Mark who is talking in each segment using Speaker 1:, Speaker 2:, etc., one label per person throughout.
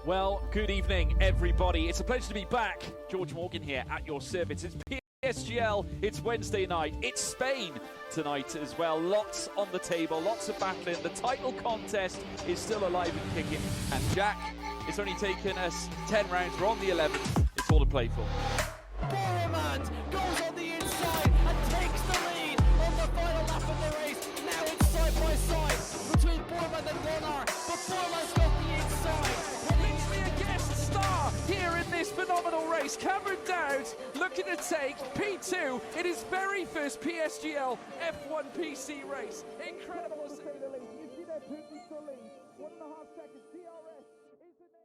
Speaker 1: Well, good evening, everybody. It's a pleasure to be back. George Morgan here at your service. It's PSGL, it's Wednesday night, it's Spain tonight as well. Lots on the table, lots of battling. The title contest is still alive and kicking. And Jack, it's only taken us 10 rounds. We're on the 11th. It's all to play for.
Speaker 2: Boromant goes on the inside and takes the lead on the final lap of the race. Now it's side by side between Boromant and Warner, but Boromant's got the inside.
Speaker 1: Literally a guest star here in this phenomenal race. Cameron Dowd looking to take P2 in his very first PSGL F1 PC race. Incredible to say the least. You see that Putin to lead. 1.5 seconds. DRS is the name.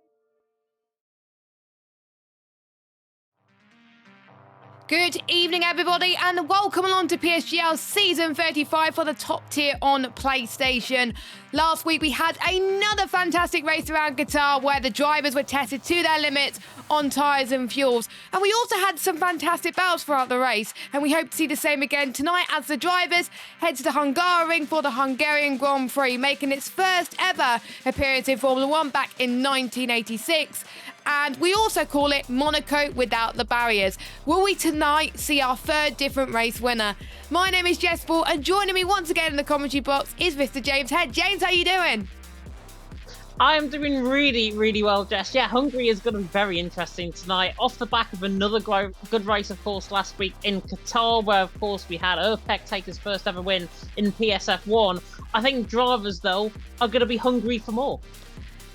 Speaker 3: Good evening, everybody, and welcome along to PSGL Season 35 for the top tier on PlayStation. Last week, we had another fantastic race around Qatar where the drivers were tested to their limits on tyres and fuels. And we also had some fantastic battles throughout the race, and we hope to see the same again tonight as the drivers head to the Hungary for the Hungarian Grand Prix, making its first ever appearance in Formula 1 back in 1986. And we also call it Monaco without the barriers. Will we tonight see our third different race winner? My name is Jess Ball, and joining me once again in the commentary box is Mr. James Head. James, how you doing?
Speaker 4: I am doing really well, Jess. Yeah, Hungary is going to be very interesting tonight. Off the back of another good race, of course, last week in Qatar, where, of course, we had Erpek take his first ever win in PSF1. I think drivers, though, are going to be hungry for more.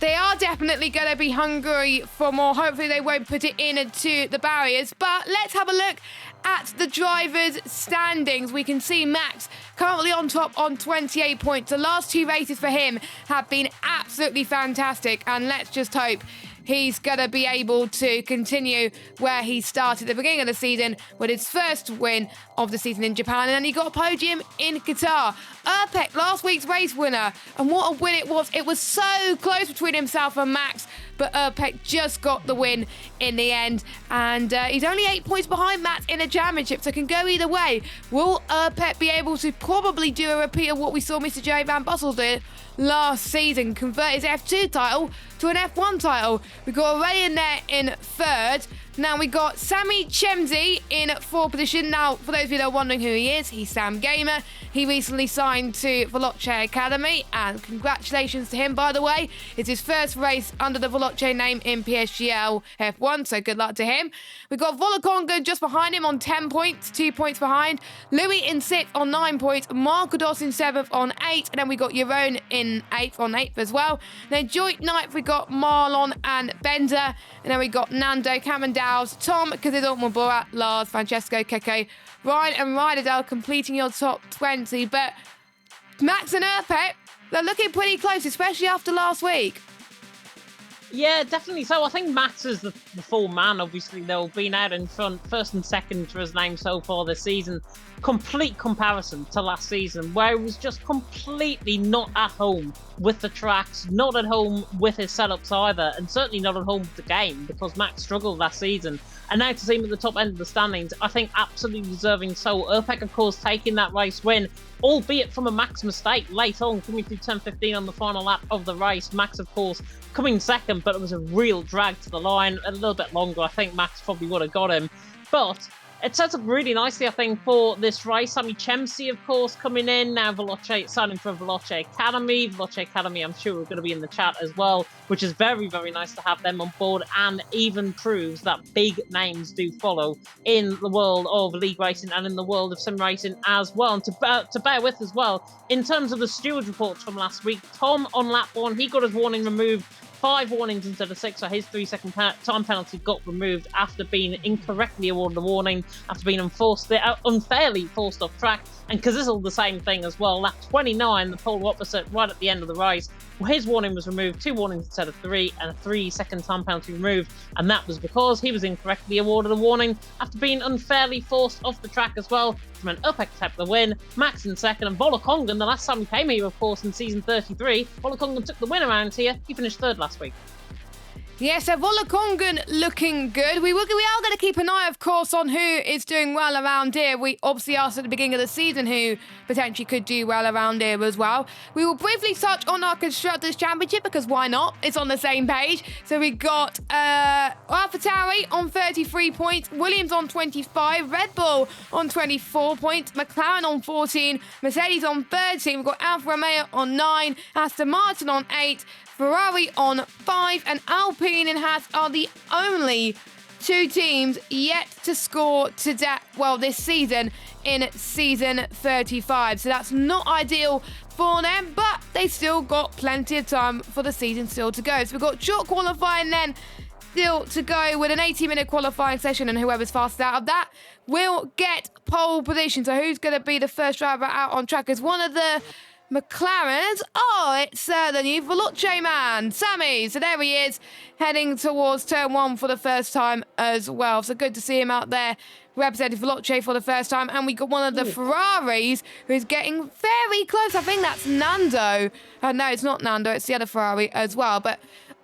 Speaker 3: They are definitely going to be hungry for more. Hopefully they won't put it into the barriers. But let's have a look at the drivers' standings. We can see Max currently on top on 28 points. The last two races for him have been absolutely fantastic. And let's just hope he's going to be able to continue where he started at the beginning of the season with his first win of the season in Japan. And then he got a podium in Qatar. Erpek, last week's race winner. And what a win it was. It was so close between himself and Max, but Erpek just got the win in the end. And he's only 8 points behind Max in the championship, so can go either way. Will Erpek be able to probably do a repeat of what we saw Mr. Jerry Van Bussel do last season, convert his F2 title to an F1 title? We got Ray in there in third. Now we got Sammy Chemsey in fourth position. Now, for those of you that are wondering who he is, he's Sam Gamer. He recently signed to Veloce Academy, and congratulations to him, by the way. It's his first race under the Veloce name in PSGL F1, so good luck to him. We've got Volokonga just behind him on 10 points, 2 points behind. Louis in 6th on 9 points. Markados in 7th on 8, and then we got Jeroen in 8th on 8th as well. Then joint 9th, we got Marlon and Bender, and then we got Nando, Cameron Dowd, Tom Cazidor, Borat, Lars, Francesco, Keke, Ryan and Ryderdale completing your top 20. But Max and Erpek, they're looking pretty close, especially after last week.
Speaker 4: Yeah, definitely so. I think Max is the full man. Obviously, they've been out in front, first and second for his name so far this season. Complete comparison to last season, where he was just completely not at home with the tracks, not at home with his setups either, and certainly not at home with the game, because Max struggled last season. And now to see him at the top end of the standings, I think absolutely deserving so. Erpek, of course, taking that race win, albeit from a Max mistake late on, coming through 10:15 on the final lap of the race. Max, of course, coming second, but it was a real drag to the line. A little bit longer, I think Max probably would have got him. But it sets up really nicely, I think, for this race. Sammy Chemsey, of course, coming in. Now Veloce, signing for Veloce Academy. Veloce Academy, I'm sure we're going to be in the chat as well, which is very very nice to have them on board, and even proves that big names do follow in the world of league racing and in the world of sim racing as well. And to bear with as well, in terms of the stewards reports from last week, Tom on lap 1, he got his warning removed. 5 warnings instead of 6, so his 3-second time penalty got removed after being incorrectly awarded a warning, after being unfairly forced off track. And Kazizel, the same thing as well. Lap 29, the polar opposite, right at the end of the race. Well, his warning was removed, 2 warnings instead of 3, and a 3-second time penalty removed. And that was because he was incorrectly awarded a warning after being unfairly forced off the track as well. From an Erpek kept the win, Max in second, and Volokongan, the last time he came here, of course, in season 33, Volokongan took the win around here. He finished third last week.
Speaker 3: Yeah, so Volakongan looking good. We are going to keep an eye, of course, on who is doing well around here. We obviously asked at the beginning of the season who potentially could do well around here as well. We will briefly touch on our Constructors' Championship because why not? It's on the same page. So we got AlphaTauri on 33 points, Williams on 25, Red Bull on 24 points, McLaren on 14, Mercedes on 13. We've got Alfa Romeo on 9, Aston Martin on 8, Ferrari on 5, and Alpine and Haas are the only two teams yet to score this season in season 35. So that's not ideal for them, but they still got plenty of time for the season still to go. So we've got short qualifying then still to go with an 80-minute qualifying session, and whoever's fastest out of that will get pole position. So who's going to be the first driver out on track is one of the McLarens. Oh, it's the new Veloce man, Sammy. So there he is, heading towards turn 1 for the first time as well. So good to see him out there representing Veloce for the first time. And we got one of the Ferraris who's getting very close. I think that's Nando. No, it's not Nando. It's the other Ferrari as well. But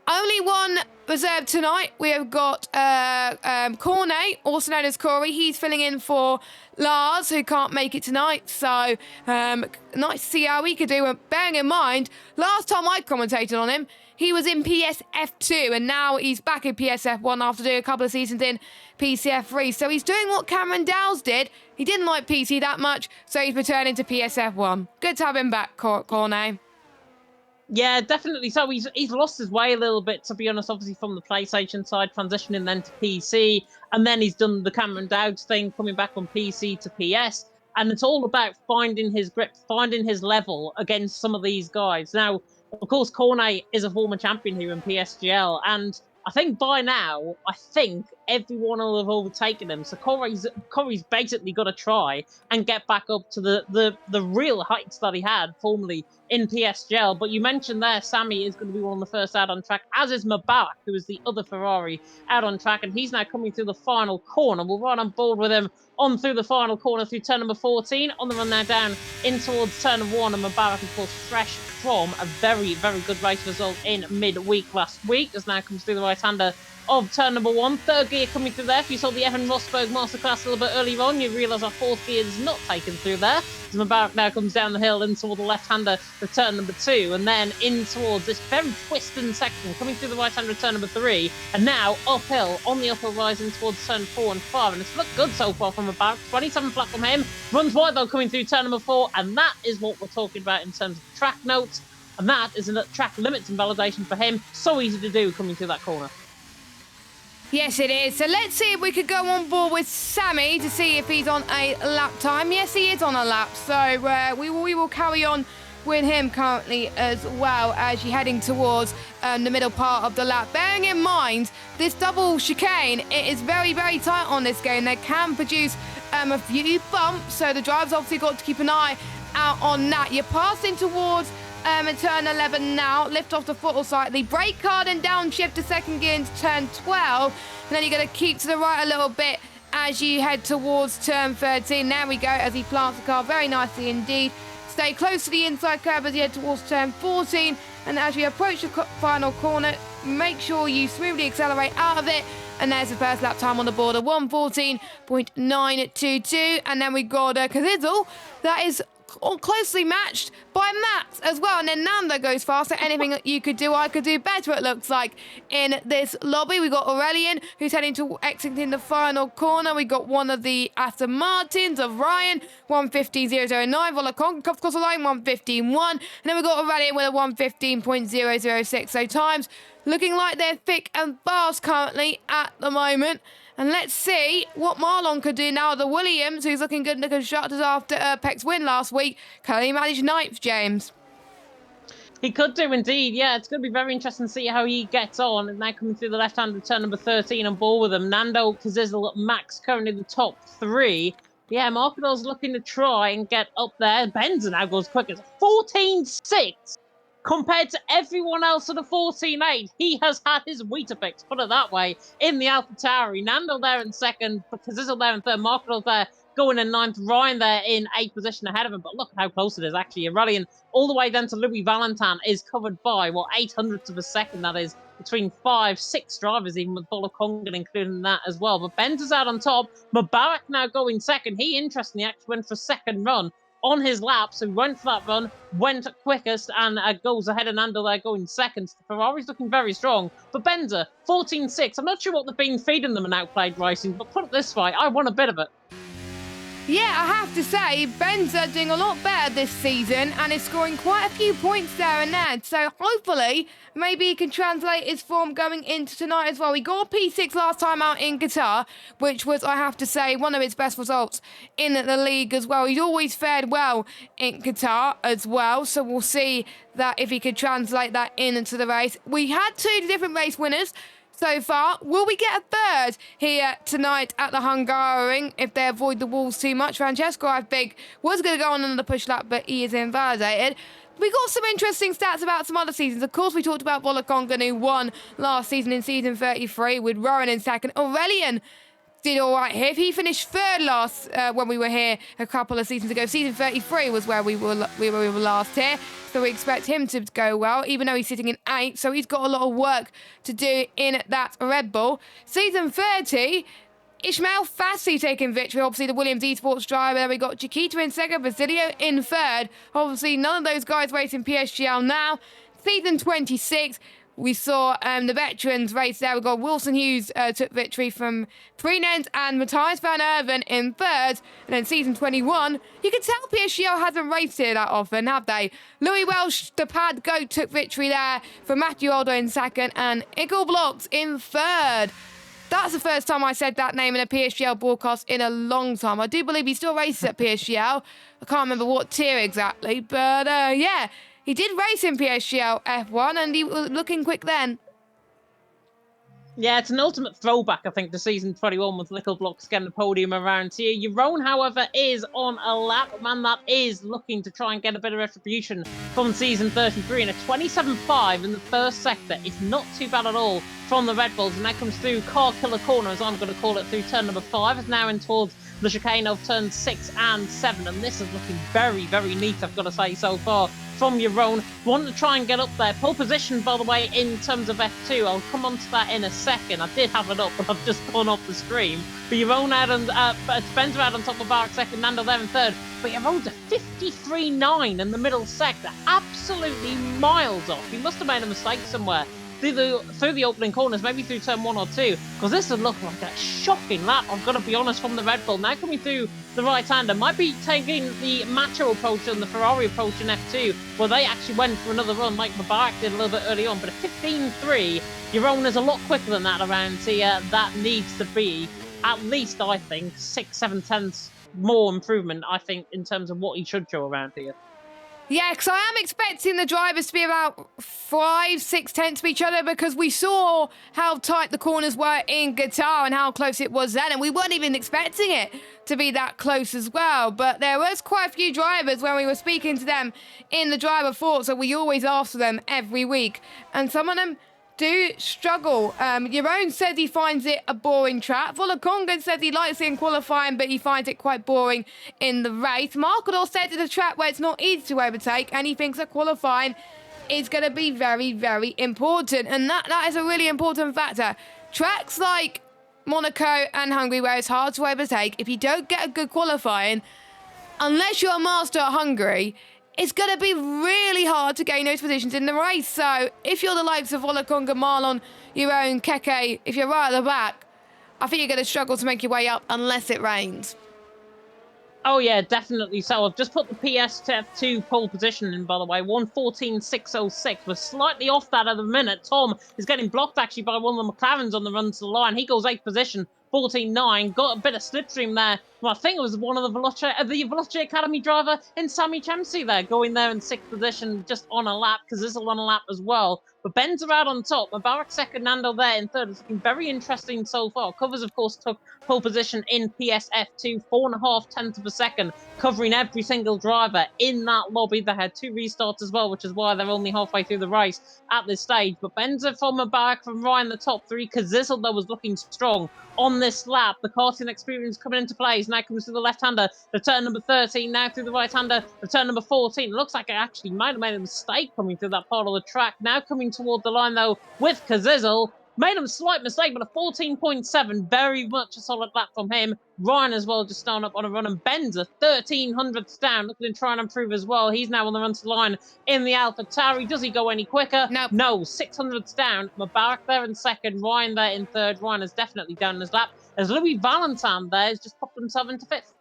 Speaker 3: only one reserved tonight. We have got Cornet, also known as Corey. He's filling in for Lars, who can't make it tonight. So nice to see how he could do. Bearing in mind, last time I commentated on him, he was in PSF2, and now he's back in PSF1 after doing a couple of seasons in PCF3. So he's doing what Cameron Dowles did. He didn't like PC that much, so he's returning to PSF1. Good to have him back, Cornet.
Speaker 4: Yeah, definitely. So he's lost his way a little bit, to be honest, obviously from the PlayStation side, transitioning then to PC, and then he's done the Cameron Dowds thing, coming back on PC to PS, and it's all about finding his grip, finding his level against some of these guys. Now, of course, Cornet is a former champion here in PSGL, and I think by now, everyone will have overtaken him. So Corey's basically got to try and get back up to the real heights that he had formerly in PSGL. But you mentioned there, Sammy is going to be one of the first out on track, as is Mubarak, who is the other Ferrari out on track, and he's now coming through the final corner. We'll run on board with him on through the final corner through turn number 14, on the run now down in towards turn 1, and Mubarak, of course, fresh from a very, very good race result in midweek last week, as now comes through the right-hander of turn number 1. Third gear coming through there. If you saw the Evan Rosberg masterclass a little bit earlier on, you realise our fourth gear is not taken through there. As Mubarak now comes down the hill in toward the left-hander of turn number 2, and then in towards this very twisting section, coming through the right-hander of turn number 3, and now uphill on the upper rising towards turn 4 and 5. And it's looked good so far from Mubarak. 27 flat from him. Runs wide though coming through turn number 4, and that is what we're talking about in terms of track notes. And that is a track limits and validation for him. So easy to do coming through that corner.
Speaker 3: Yes, it is. So let's see if we could go on board with Sammy to see if he's on a lap time. Yes, he is on a lap. So we will carry on with him currently as well as you're heading towards the middle part of the lap. Bearing in mind, this double chicane, it is very, very tight on this game. They can produce a few bumps. So the driver's obviously got to keep an eye out on that. You're passing towards turn 11 now, lift off the throttle slightly, brake hard and downshift to second gear into turn 12, and then you're going to keep to the right a little bit as you head towards turn 13. There we go, as he plants the car very nicely indeed. Stay close to the inside curve as you head towards turn 14, and as we approach the final corner, make sure you smoothly accelerate out of it. And there's the first lap time on the board of 1:14.922, and then we got Kazizel, that is closely matched by Max as well, and then Nando goes faster. Anything that you could do, I could do better, it looks like, in this lobby. We got Aurelian, who's heading to exiting the final corner. We got one of the Aston Martins of Ryan, 1:15.009. Volakonga, of course, alone, 1:15.1. And then we got Aurelian with a 1:15.006. So times looking like they're thick and fast currently at the moment. And let's see what Marlon could do now. The Williams, who's looking good in the constructors after Peck's win last week. Can he manage ninth, James?
Speaker 4: He could do indeed, yeah. It's going to be very interesting to see how he gets on. And now coming through the left-hand of turn number 13 on board with him. Nando, Kazizel, Max currently the top 3. Yeah, Markador's looking to try and get up there. Benza now goes quick. It's 14.6. Compared to everyone else at a 14.8, he has had his Weetabix, put it that way, in the AlphaTauri. Nando there in second, Kazizel there in third, Markador there going in ninth, Ryan there in 8th position ahead of him. But look at how close it is, actually. Aurelian all the way down to Louis Valentin is covered by, 800ths of a second, that is, between 5, 6 drivers, even with Bolokongan including that as well. But Benzer's out on top. Mubarak now going second. He, interestingly, actually went for a second run on his lap, so went for that run, went quickest, and goes ahead and Nando there going second. The Ferrari's looking very strong, but Benzer, 14-6. I'm not sure what they've been feeding them in Outplayed Racing, but put it this way, I want a bit of it.
Speaker 3: Yeah, I have to say, Benzer doing a lot better this season and is scoring quite a few points there and there. So hopefully, maybe he can translate his form going into tonight as well. He got a P6 last time out in Qatar, which was, I have to say, one of his best results in the league as well. He's always fared well in Qatar as well. So we'll see that if he could translate that into the race. We had 2 different race winners so far. Will we get a third here tonight at the Hungaroring if they avoid the walls too much? Francesco, I think, was going to go on another push lap, but he is invalidated. We got some interesting stats about some other seasons. Of course, we talked about Bolokongan, who won last season in season 33 with Rowan in second. Aurelian did all right here. He finished third last when we were here a couple of seasons ago. Season 33 was where we were last here. So we expect him to go well, even though he's sitting in 8th. So he's got a lot of work to do in that Red Bull. Season 30, Ismail Fassi taking victory. Obviously, the Williams Esports driver. Then we got Chiquita in second, Basilio in third. Obviously, none of those guys racing PSGL now. Season 26, we saw the veterans race there. We got Wilson Hughes took victory from Freenens and Matthias van Erven in third. And then season 21, you can tell PSGL hasn't raced here that often, have they? Louis Welsh, the pad goat, took victory there from Matthew Aldo in second and Igor Blocks in third. That's the first time I said that name in a PSGL broadcast in a long time. I do believe he still races at PSGL. I can't remember what tier exactly, but yeah. He did race in PSGL F1 and he was looking quick then.
Speaker 4: Yeah, it's an ultimate throwback, I think, to season 21 with Little Blocks getting the podium around here. Jeroen, however, is on a lap. A man that is looking to try and get a bit of retribution from season 33. And a 27.5 in the first sector is not too bad at all from the Red Bulls. And that comes through Car Killer Corner, as I'm going to call it, through turn number 5. It's now in towards the chicane of turns 6 and 7. And this is looking very, very neat, I've got to say, so far from Jeroen. Want to try and get up there. Pole position, by the way, in terms of F2. I'll come on to that in a second. I did have it up, but I've just gone off the screen. But Jeroen out on, Benzer out on top of Barak second, Nando there in third. But Jeroen's a 53.9 in the middle sector. Absolutely miles off. He must have made a mistake somewhere through the opening corners, maybe through turn 1 or 2, because this would look like a shocking lap, I've got to be honest, from the Red Bull. Now coming through the right-hander, might be taking the Macho approach and the Ferrari approach in F2, where they actually went for another run, like Mubarak did a little bit early on, but a 15.3, Jeroen is a lot quicker than that around here. That needs to be, at least, I think, 6-7 tenths more improvement, I think, in terms of what he should show around here.
Speaker 3: Yeah, because I am expecting the drivers to be about 5-6 tenths of each other, because we saw how tight the corners were in Qatar and how close it was then, and we weren't even expecting it to be that close as well. But there was quite a few drivers when we were speaking to them in the driver fort, so we always ask them every week, and some of them do struggle. Jeroen says he finds it a boring track. Bolokongan says he likes it in qualifying, but he finds it quite boring in the race. Markador said it's a track where it's not easy to overtake, and he thinks that qualifying is going to be very, very important. And that is a really important factor. Tracks like Monaco and Hungary, where it's hard to overtake, if you don't get a good qualifying, unless you're a master at Hungary, it's going to be really hard to gain those positions in the race. So if you're the likes of Bolokongan, Marlon, Jeroen, Keke, if you're right at the back, I think you're going to struggle to make your way up unless it rains.
Speaker 4: Oh, yeah, definitely so. I've just put the PS to F2 pole position in, by the way. 1:14.606. We're slightly off that at the minute. Tom is getting blocked, actually, by one of the McLarens on the run to the line. He goes 8th position. 14.9, got a bit of slipstream there. Well, I think it was one of the Veloce Academy driver in Sami Chemsi there, going there in 6th position, just on a lap, because this is on a lap as well. But Ben's out on top. Mubarak second, Nando there in third. It's looking very interesting so far. Covers, of course, took pole position in PSF2, 4.5 tenths of a second, covering every single driver in that lobby. They had 2 restarts as well, which is why they're only halfway through the race at this stage. But Benza from Mubarak from Ryan, the top 3. Kazizel, though, was looking strong on this lap. The karting experience coming into play. Now comes to the left-hander, the turn number 13. Now through the right-hander, the turn number 14. It looks like I actually might have made a mistake coming through that part of the track. Now coming in toward the line, though, with Kazizzle. Made him a slight mistake, but a 14.7, very much a solid lap from him. Ryan as well, just starting up on a run, and Ben's a 1300th down, looking to try and improve as well. He's now on the run to the line in the AlphaTauri. Does he go any quicker?
Speaker 3: Nope.
Speaker 4: No, 600th down. Mubarak there in second, Ryan there in third. Ryan is definitely down his lap, as Louis Valentin there has just popped himself into fifth.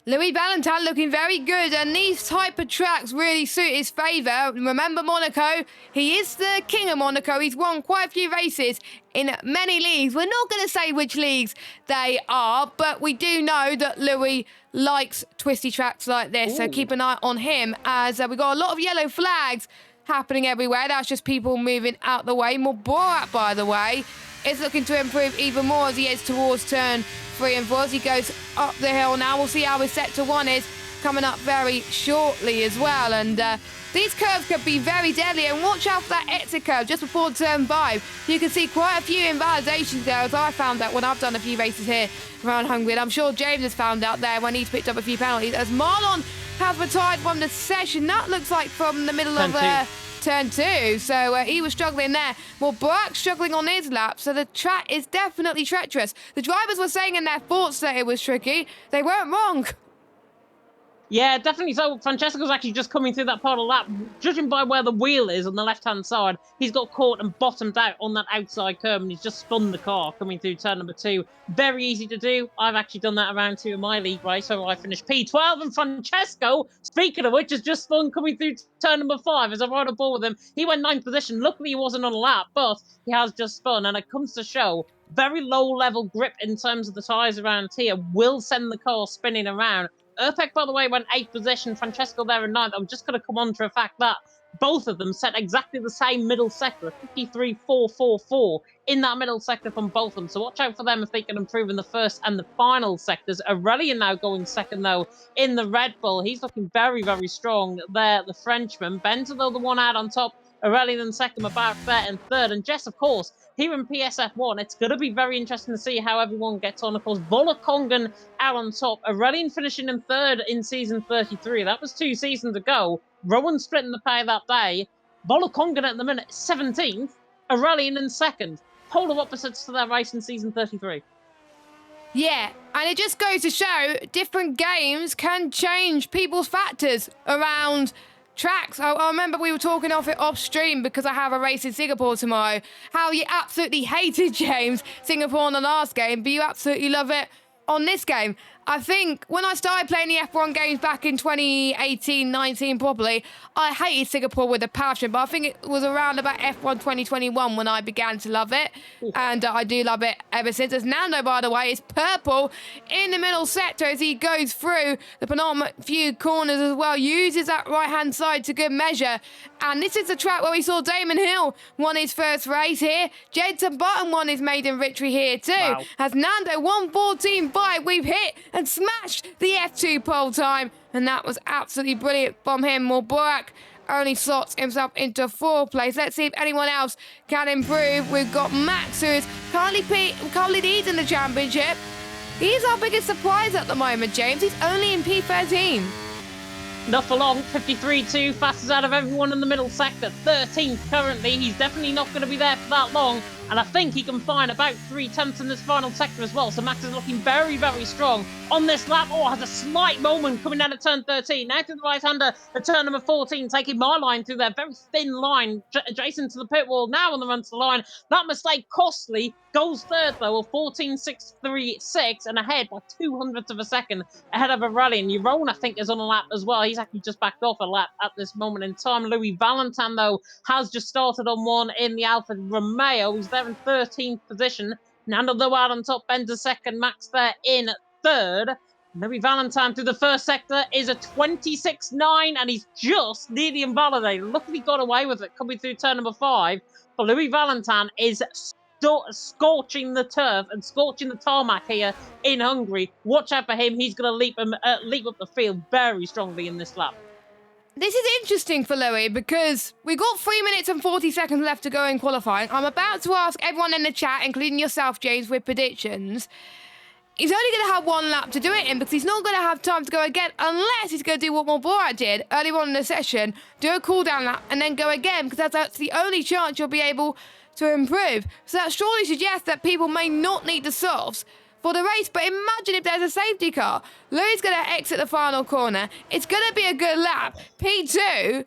Speaker 3: Louis Valentin looking very good, and these type of tracks really suit his favour. Remember Monaco? He is the king of Monaco. He's won quite a few races in many leagues. We're not going to say which leagues they are, but we do know that Louis likes twisty tracks like this, so keep an eye on him, as we've got a lot of yellow flags happening everywhere. That's just people moving out the way. Borat, by the way, is looking to improve even more as he heads towards turn 3 and 4 as he goes up the hill now. We'll see how his sector 1 is coming up very shortly as well. And these curves could be very deadly, and watch out for that exit curve just before turn 5. You can see quite a few invalidations there, as I found out when I've done a few races here around Hungary. And I'm sure James has found out there when he's picked up a few penalties, as Marlon has retired from the session. That looks like from the middle of turn 2, so he was struggling there. Well, Brock's struggling on his lap, so the track is definitely treacherous. The drivers were saying in their thoughts that it was tricky. They weren't wrong.
Speaker 4: Yeah, definitely. So Francesco's actually just coming through that part of the lap. Judging by where the wheel is on the left-hand side, he's got caught and bottomed out on that outside curb, and he's just spun the car coming through turn number 2. Very easy to do. I've actually done that around 2 in my league race, so I finished P12. And Francesco, speaking of which, has just spun coming through turn number 5 as I ride a ball with him. He went 9th position. Luckily, he wasn't on a lap, but he has just spun, and it comes to show very low-level grip in terms of the tyres around here will send the car spinning around. Urpek, by the way, went 8th position. Francesco there in 9th. I'm just going to come on to the fact that both of them set exactly the same middle sector, 53.444 in that middle sector from both of them. So watch out for them if they can improve in the first and the final sectors. Aurelien now going second, though, in the Red Bull. He's looking very, very strong there, the Frenchman. Benza, though, the one out on top. Aurelien in second, about there in third. And Jess, of course, here in PSF1, it's going to be very interesting to see how everyone gets on. Of course, Volokongan out on top. Aurelien finishing in third in season 33. That was 2 seasons ago. Rowan splitting the pay that day. Volokongan at the minute, 17th. Aurelien in second. Polar opposites to their race in season 33.
Speaker 3: Yeah, and it just goes to show different games can change people's factors around tracks. I remember we were talking off stream because I have a race in Singapore tomorrow. How you absolutely hated, James, Singapore on the last game, but you absolutely love it on this game. I think when I started playing the F1 games back in 2018-19 probably, I hated Singapore with a passion, but I think it was around about F1 2021 when I began to love it, and I do love it ever since. As Nando, by the way, is purple in the middle sector as he goes through the penultimate few corners as well, uses that right-hand side to good measure, and this is the track where we saw Damon Hill won his first race here. Jenson Button won his maiden victory here too. Wow. As Nando 1:14.5, we've hit and smashed the F2 pole time, and that was absolutely brilliant from him. Borak only slots himself into 4th place. Let's see if anyone else can improve. We've got Max, who is currently leads in the championship. He's our biggest surprise at the moment, James. He's only in P13.
Speaker 4: Not for long, 53.2, fastest out of everyone in the middle sector, 13th currently. He's definitely not going to be there for that long, and I think he can find about 3/10 in this final sector as well. So Max is looking very, very strong on this lap. Oh, has a slight moment coming down at turn 13. Now to the right-hander at turn number 14, taking my line through there. Very thin line, adjacent to the pit wall, now on the run to the line. That mistake costly. Goes third, though, of 14.636 and ahead by 200ths of a second ahead of Aurelien. Jeroen, I think, is on a lap as well. He's actually just backed off a lap at this moment in time. Louis Valentin, though, has just started on one in the Alfa Romeo. He's there in 13th position. Nando, though, out on top. Ben's second. Max there in third. Louis Valentin through the first sector is a 26.9, and he's just nearly invalidated. Luckily got away with it coming through turn number 5. But Louis Valentin is scorching the turf and scorching the tarmac here in Hungary. Watch out for him. He's going to leap up the field very strongly in this lap.
Speaker 3: This is interesting for Louis because we've got 3 minutes and 40 seconds left to go in qualifying. I'm about to ask everyone in the chat, including yourself, James, with predictions. he's only going to have one lap to do it in because he's not going to have time to go again unless he's going to do what Borat did earlier on in the session, do a cooldown lap and then go again because that's the only chance you'll be able to improve. So that surely suggests that people may not need the softs for the race. But imagine if there's a safety car. Louis going to exit the final corner. It's going to be a good lap. P2,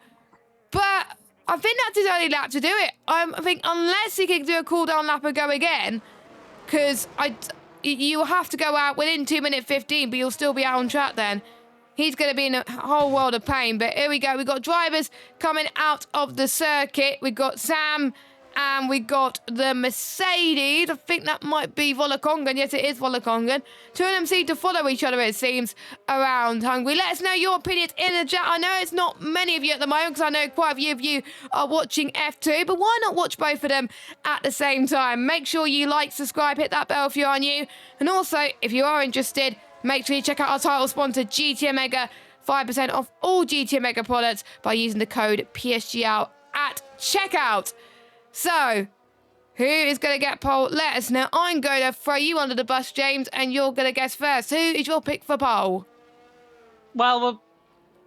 Speaker 3: but I think that's his only lap to do it. I think unless he can do a cooldown lap and go again, because you have to go out within 2 minutes 15, but you'll still be out on track then. He's going to be in a whole world of pain. But here we go. We've got drivers coming out of the circuit. We've got Sam and we got the Mercedes. I think that might be Volakongan. Yes, it is Volakongan. Two of them seem to follow each other, it seems, around Hungary. Let us know your opinions in the chat. I know it's not many of you at the moment because I know quite a few of you are watching F2, but why not watch both of them at the same time? Make sure you like, subscribe, hit that bell if you are new. And also, if you are interested, make sure you check out our title sponsor, GTM Mega. 5% off all GTM Mega products by using the code PSGL at checkout. So, who is going to get pole? Let us know. I'm going to throw you under the bus, James, and you're going to guess first. Who is your pick for pole?
Speaker 4: Well, we've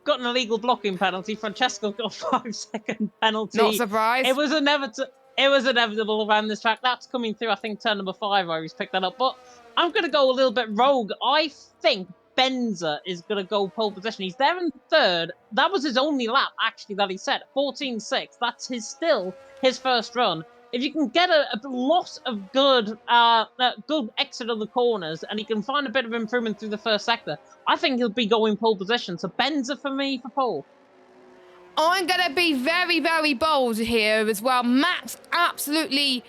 Speaker 4: got an illegal blocking penalty. Francesco got a 5-second penalty.
Speaker 3: Not surprised.
Speaker 4: It was inevitable around this track. That's coming through, I think, turn number 5 where he's picked that up. But I'm going to go a little bit rogue. I think Benza is going to go pole position. He's there in third. That was his only lap, actually, that he set. 14.6. That's still his first run. If you can get a lot of good exit of the corners and he can find a bit of improvement through the first sector, I think he'll be going pole position. So Benza for me for pole.
Speaker 3: I'm going to be very, very bold here as well. Max absolutely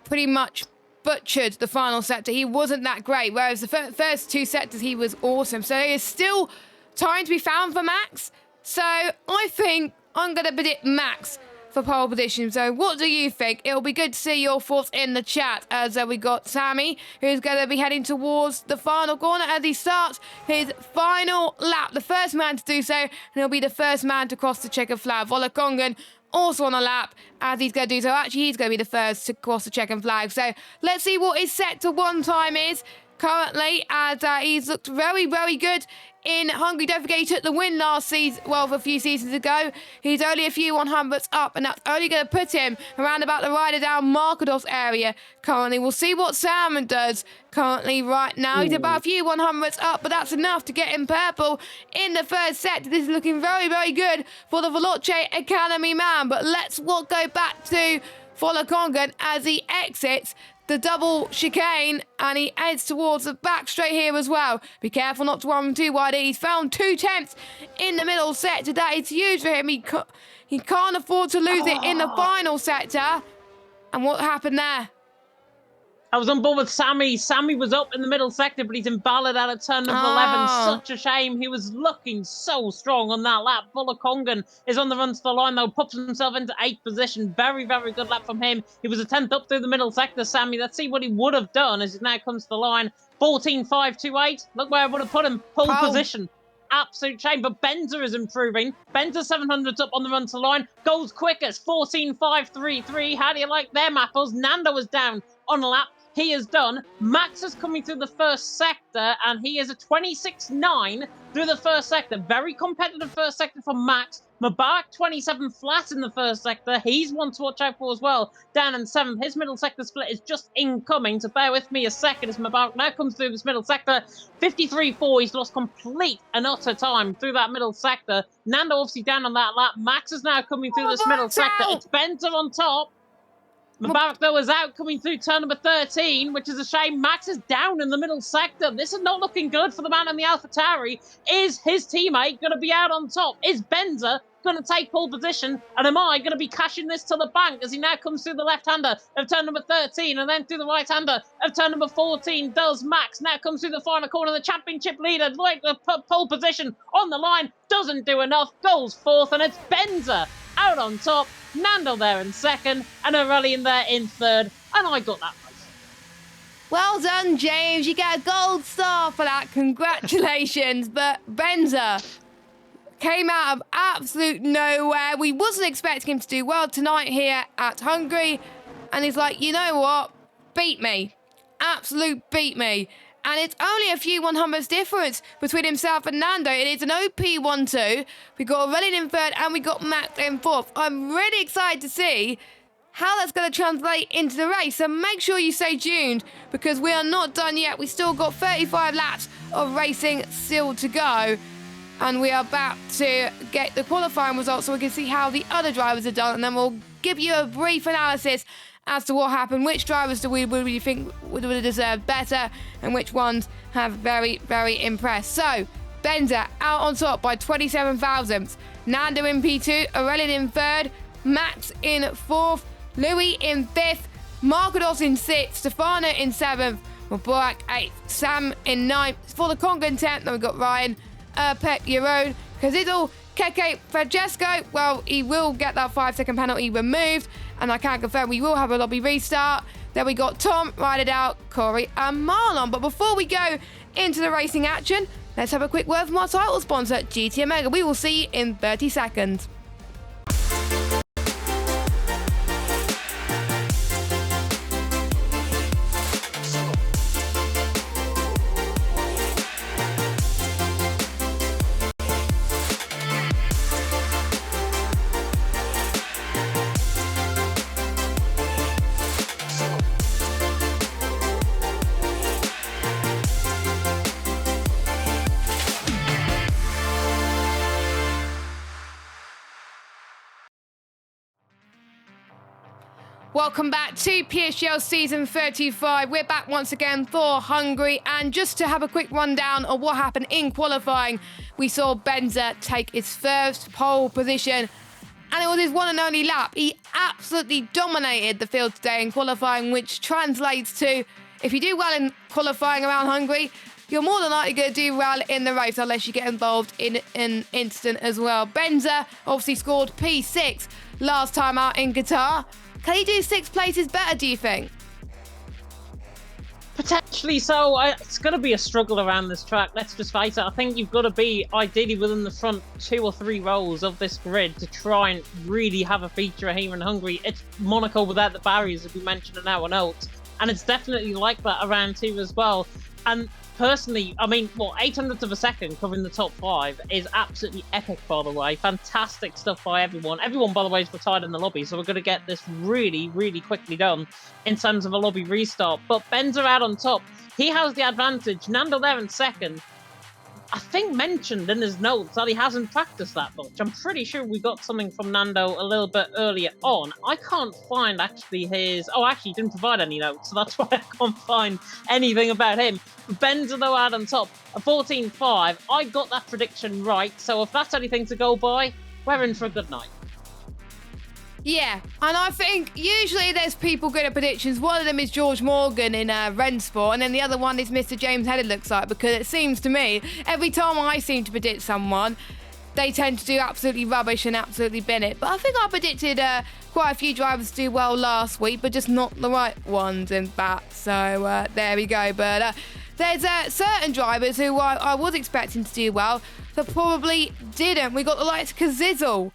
Speaker 3: pretty much butchered the final sector. He wasn't that great, whereas the first 2 sectors he was awesome. So there's still time to be found for Max. So I think I'm going to predict Max for pole position. So what do you think? It'll be good to see your thoughts in the chat as we got Sammy, who's going to be heading towards the final corner as he starts his final lap. The first man to do so, and he'll be the first man to cross the checkered flag. Volakongan also on a lap as he's going to do so. Actually, he's going to be the first to cross the checkered flag. So let's see what his sector 1 time is currently, as he's looked very, very good in Hungary. Don't forget he took the win last season, well, a few seasons ago. He's only a few 100s up, and that's only going to put him around about the rider down Markados area currently. We'll see what Salmon does currently right now. He's about a few 100s up, but that's enough to get him purple in the first set. This is looking very, very good for the Veloce Academy man. But let's go back to Volakongan as he exits the double chicane and he heads towards the back straight here as well. Be careful not to run too wide. He's found 2 tenths in the middle sector. That is huge for him. He can't afford to lose it in the final sector. And what happened there?
Speaker 4: I was on board with Sammy. Sammy was up in the middle sector, but he's invalid out of turn number 11. Such a shame. He was looking so strong on that lap. Volakongan is on the run to the line, though. Pops himself into 8th position. Very, very good lap from him. He was a 10th up through the middle sector, Sammy. Let's see what he would have done as he now comes to the line. 14.528. Look where I would have put him. Pole position. Absolute shame, but Benza is improving. Benza 700's up on the run to the line. Goes quickest. 14.533. How do you like them apples? Nando was down on a lap. He is done. Max is coming through the first sector, and he is a 26.9 through the first sector. Very competitive first sector for Max. Mubarak 27 flat in the first sector. He's one to watch out for as well. Down in 7th. His middle sector split is just incoming, so bear with me a second as Mubarak now comes through this middle sector. 53.4. He's lost complete and utter time through that middle sector. Nando obviously down on that lap. Max is now coming through this middle sector. It's Benza on top. Mubarak, though, is out coming through turn number 13, which is a shame. Max is down in the middle sector. This is not looking good for the man in the AlphaTauri. Is his teammate going to be out on top? Is Benza going to take pole position? And am I going to be cashing this to the bank as he now comes through the left-hander of turn number 13 and then through the right-hander of turn number 14 does Max. Now comes through the final corner. The championship leader, like the pole position on the line, doesn't do enough. Goes 4th, and it's Benza out on top. Nando there in 2nd, and Aurelian there in 3rd, and I got that race.
Speaker 3: Well done, James. You get a gold star for that. Congratulations. But Benza came out of absolute nowhere. We wasn't expecting him to do well tonight here at Hungary, and he's like, you know what? Beat me. Absolute beat me. and it's only a few 100ths difference between himself and Nando. It is an OP 1-2. We got Aurelian in third, and we got Max in fourth. I'm really excited to see how that's going to translate into the race. So make sure you stay tuned, because we are not done yet. We still got 35 laps of racing still to go. And we are about to get the qualifying results so we can see how the other drivers have done. And then we'll give you a brief analysis as to what happened. Which drivers do we think would have deserved better, and which ones have very, very impressed. So, Benza out on top by 27 thousandths. Nando in P2, Aurelian in third, Max in fourth, Louis in fifth, Markados in sixth, Stefano in seventh, Mubarak eighth, Sam in ninth. For the Conga in 10th, then we've got Ryan, Pep, Yaron, Kazidal, Keke, Francesco. Well, he will get that 5-second penalty removed, and I can confirm we will have a lobby restart. Then we got Tom, Ride It Out, Corey, and Marlon. But before we go into the racing action, let's have a quick word from our title sponsor, GT Omega. We will see you in 30 seconds. Welcome back to PSGL Season 35. We're back once again for Hungary. And just to have a quick rundown of what happened in qualifying, we saw Benza take his first pole position, and it was his one and only lap. He absolutely dominated the field today in qualifying, which translates to, if you do well in qualifying around Hungary, you're more than likely going to do well in the race, unless you get involved in an incident as well. Benza obviously scored P6 last time out in Qatar. Can he do 6 places better, do you think?
Speaker 4: Potentially so. It's going to be a struggle around this track, let's just face it. I think you've got to be ideally within the front 2 or 3 rows of this grid to try and really have a feature here in Hungary. It's Monaco without the barriers, as we mentioned in our notes, and it's definitely like that around here as well. And personally, I mean, 800th of a second covering the top 5 is absolutely epic, by the way. Fantastic stuff by everyone. Everyone, by the way, is retired in the lobby, so we're going to get this really, really quickly done in terms of a lobby restart. But Benza out on top. He has the advantage. Nando there in second. I think mentioned in his notes that he hasn't practiced that much. I'm pretty sure we got something from Nando a little bit earlier on. I can't find actually his... Oh, actually, he didn't provide any notes, so that's why I can't find anything about him. Benza, though, out on top, a 14.5. I got that prediction right, so if that's anything to go by, we're in for a good night.
Speaker 3: Yeah, and I think usually there's people good at predictions. One of them is George Morgan in Rensport, and then the other one is Mr. James Head, it looks like, because it seems to me, every time I seem to predict someone, they tend to do absolutely rubbish and absolutely bin it. But I think I predicted quite a few drivers to do well last week, but just not the right ones in fact. So there we go. But there's certain drivers who I was expecting to do well, that probably didn't. We got the likes of Kazizzle.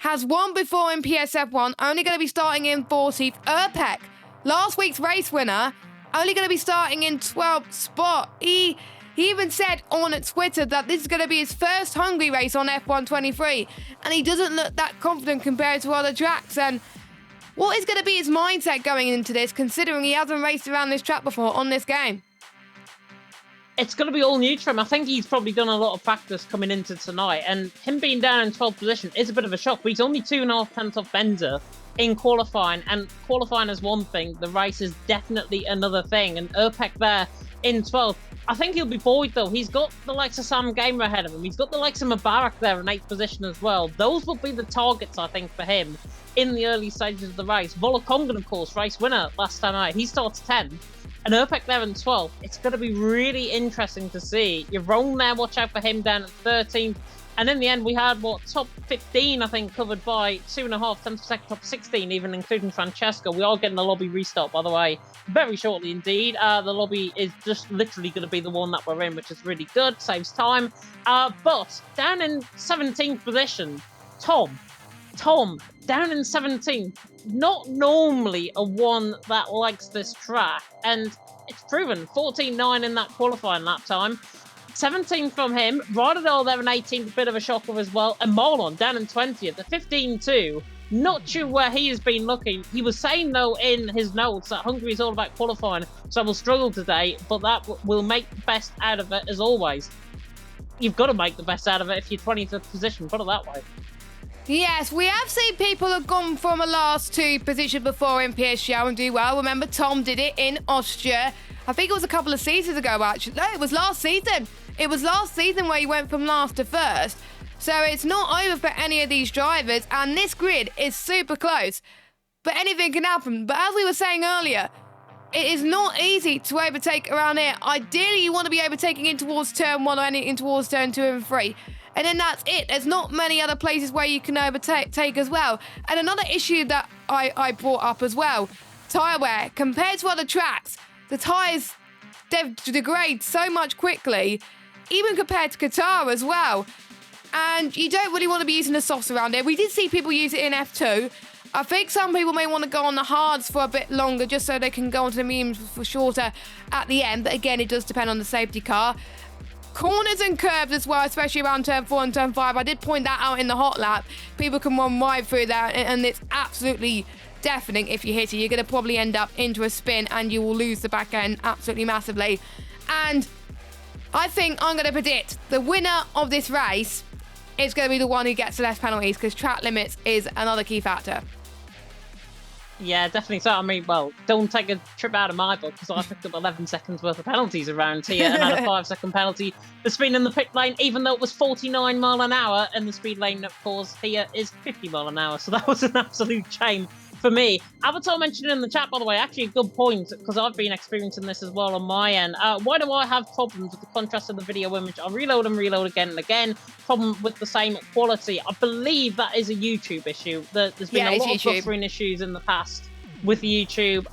Speaker 3: Has won before in PSF1, only going to be starting in 14th. Erpek, last week's race winner, only going to be starting in 12th spot. He even said on Twitter that this is going to be his first Hungary race on F123, and he doesn't look that confident compared to other tracks. And what is going to be his mindset going into this, considering he hasn't raced around this track before on this game?
Speaker 4: It's going to be all new to him. I think he's probably done a lot of practice coming into tonight, and him being down in 12th position is a bit of a shock, but he's only 2.5 tenths off Benza in qualifying, and qualifying is one thing, the race is definitely another thing, and Erpek there in 12th. I think he'll be buoyed though. He's got the likes of Sam Gamer ahead of him. He's got the likes of Mubarak there in 8th position as well. Those will be the targets, I think, for him in the early stages of the race. Volokongan, of course, race winner last time out. He starts 10th. And Erpek there in 12th. It's going to be really interesting to see. You're wrong there. Watch out for him down at 13th. And in the end, we had, top 15, I think, covered by 2.5 tenths per second, top 16, even including Francesco. We are getting the lobby restart, by the way, very shortly indeed. The lobby is just literally going to be the one that we're in, which is really good, saves time. But down in 17th position, Tom Tom, down in 17th, not normally a one that likes this track, and it's proven 14.9 in that qualifying lap time. 17th from him, Rodadol there in 18th, a bit of a shocker as well, and Marlon down in 20th, at 15.2. Not sure where he has been looking. He was saying, though, in his notes that Hungary is all about qualifying, so we'll struggle today, but that will make the best out of it as always. You've got to make the best out of it if you're 25th position, put it that way.
Speaker 3: Yes, we have seen people have gone from a last two position before in PSGL and do well. Remember, Tom did it in Austria. I think it was a couple of seasons ago, actually. No, it was last season. It was last season where he went from last to first. So it's not over for any of these drivers, and this grid is super close. But anything can happen. But as we were saying earlier, it is not easy to overtake around here. Ideally, you want to be overtaking in towards turn 1 or in towards turn 2 and 3. And then that's it. There's not many other places where you can overtake as well. And another issue that I brought up as well, tyre wear. Compared to other tracks, the tyres degrade so much quickly, even compared to Qatar as well. And you don't really want to be using the softs around here. We did see people use it in F2. I think some people may want to go on the hards for a bit longer just so they can go onto the mediums for shorter at the end. But again, it does depend on the safety car. Corners and curves as well, especially around turn 4 and turn 5. I did point that out in the hot lap. People can run right through that, and it's absolutely deafening if you hit it. You're going to probably end up into a spin and you will lose the back end absolutely massively. And I think I'm going to predict the winner of this race is going to be the one who gets the less penalties, because track limits is another key factor.
Speaker 4: Yeah, definitely so. I mean, well, don't take a trip out of my book, because I picked up 11 seconds worth of penalties around here and had a 5-second penalty for speed in the pit lane, even though it was 49 mile an hour, and the speed lane, of course, here is 50 mile an hour. So that was an absolute shame for me. Avatar mentioned in the chat, by the way, actually a good point, because I've been experiencing this as well on my end. Why do I have problems with the contrast of the video image? I reload and reload again and again. Problem with the same quality. I believe that is a YouTube issue. There's been a lot of buffering issues in the past with YouTube.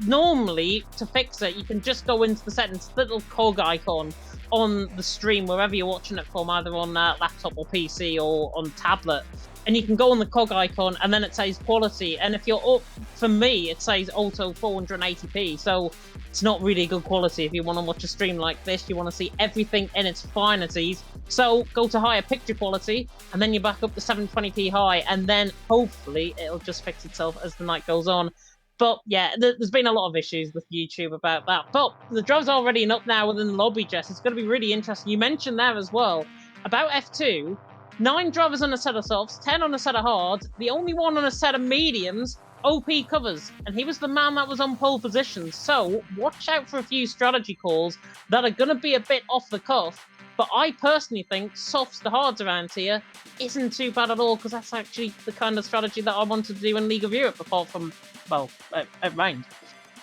Speaker 4: Normally, to fix it, you can just go into the settings, little cog icon on the stream, wherever you're watching it from, either on laptop or PC or on tablet. And you can go on the cog icon, and then it says quality. And if you're up, for me, it says auto 480p. So it's not really good quality if you want to watch a stream like this. You want to see everything in its finities. So go to higher picture quality, and then you're back up to 720p high, and then hopefully it'll just fix itself as the night goes on. But yeah, there's been a lot of issues with YouTube about that. But the drive's already up now within the lobby, Jess. It's going to be really interesting. You mentioned there as well about F2. 9 drivers on a set of softs, 10 on a set of hards, the only one on a set of mediums, OP covers, and he was the man that was on pole position. So watch out for a few strategy calls that are going to be a bit off the cuff. But I personally think softs to hards around here isn't too bad at all, because that's actually the kind of strategy that I wanted to do in League of Europe, apart from, well, it rained.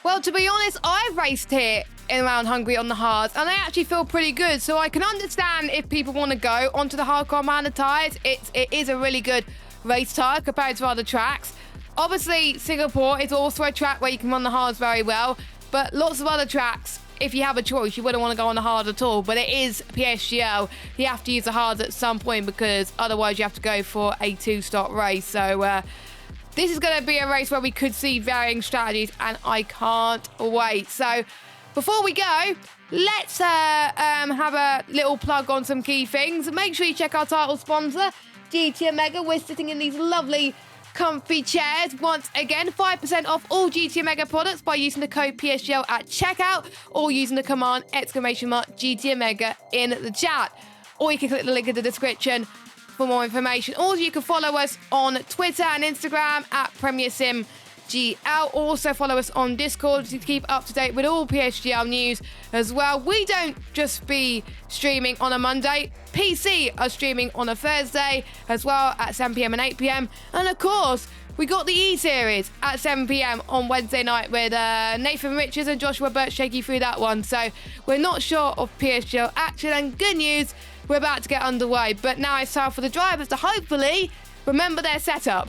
Speaker 3: Well, to be honest, I've raced here in around Hungary on the hards, and I actually feel pretty good. So I can understand if people want to go onto the hardcore amount of tyres. It is a really good race tyre compared to other tracks. Obviously, Singapore is also a track where you can run the hards very well, but lots of other tracks, if you have a choice, you wouldn't want to go on the hard at all. But it is PSGL. You have to use the hards at some point, because otherwise you have to go for a 2-stop race. So this is going to be a race where we could see varying strategies, and I can't wait. So before we go, let's have a little plug on some key things. Make sure you check our title sponsor, GT Omega. We're sitting in these lovely comfy chairs. Once again, 5% off all GT Omega products by using the code PSGL at checkout, or using the command !GT Omega in the chat. Or you can click the link in the description for more information. Or you can follow us on Twitter and Instagram at PremierSimGL. Also follow us on Discord to keep up to date with all PSGL news as well. We don't just be streaming on a Monday. PC are streaming on a Thursday as well at 7 PM and 8 PM. And of course, we got the E-Series at 7 PM on Wednesday night with Nathan Richards and Joshua Birch take you through that one. So we're not short of PSGL action, and good news, we're about to get underway. But now it's time for the drivers to hopefully remember their setup.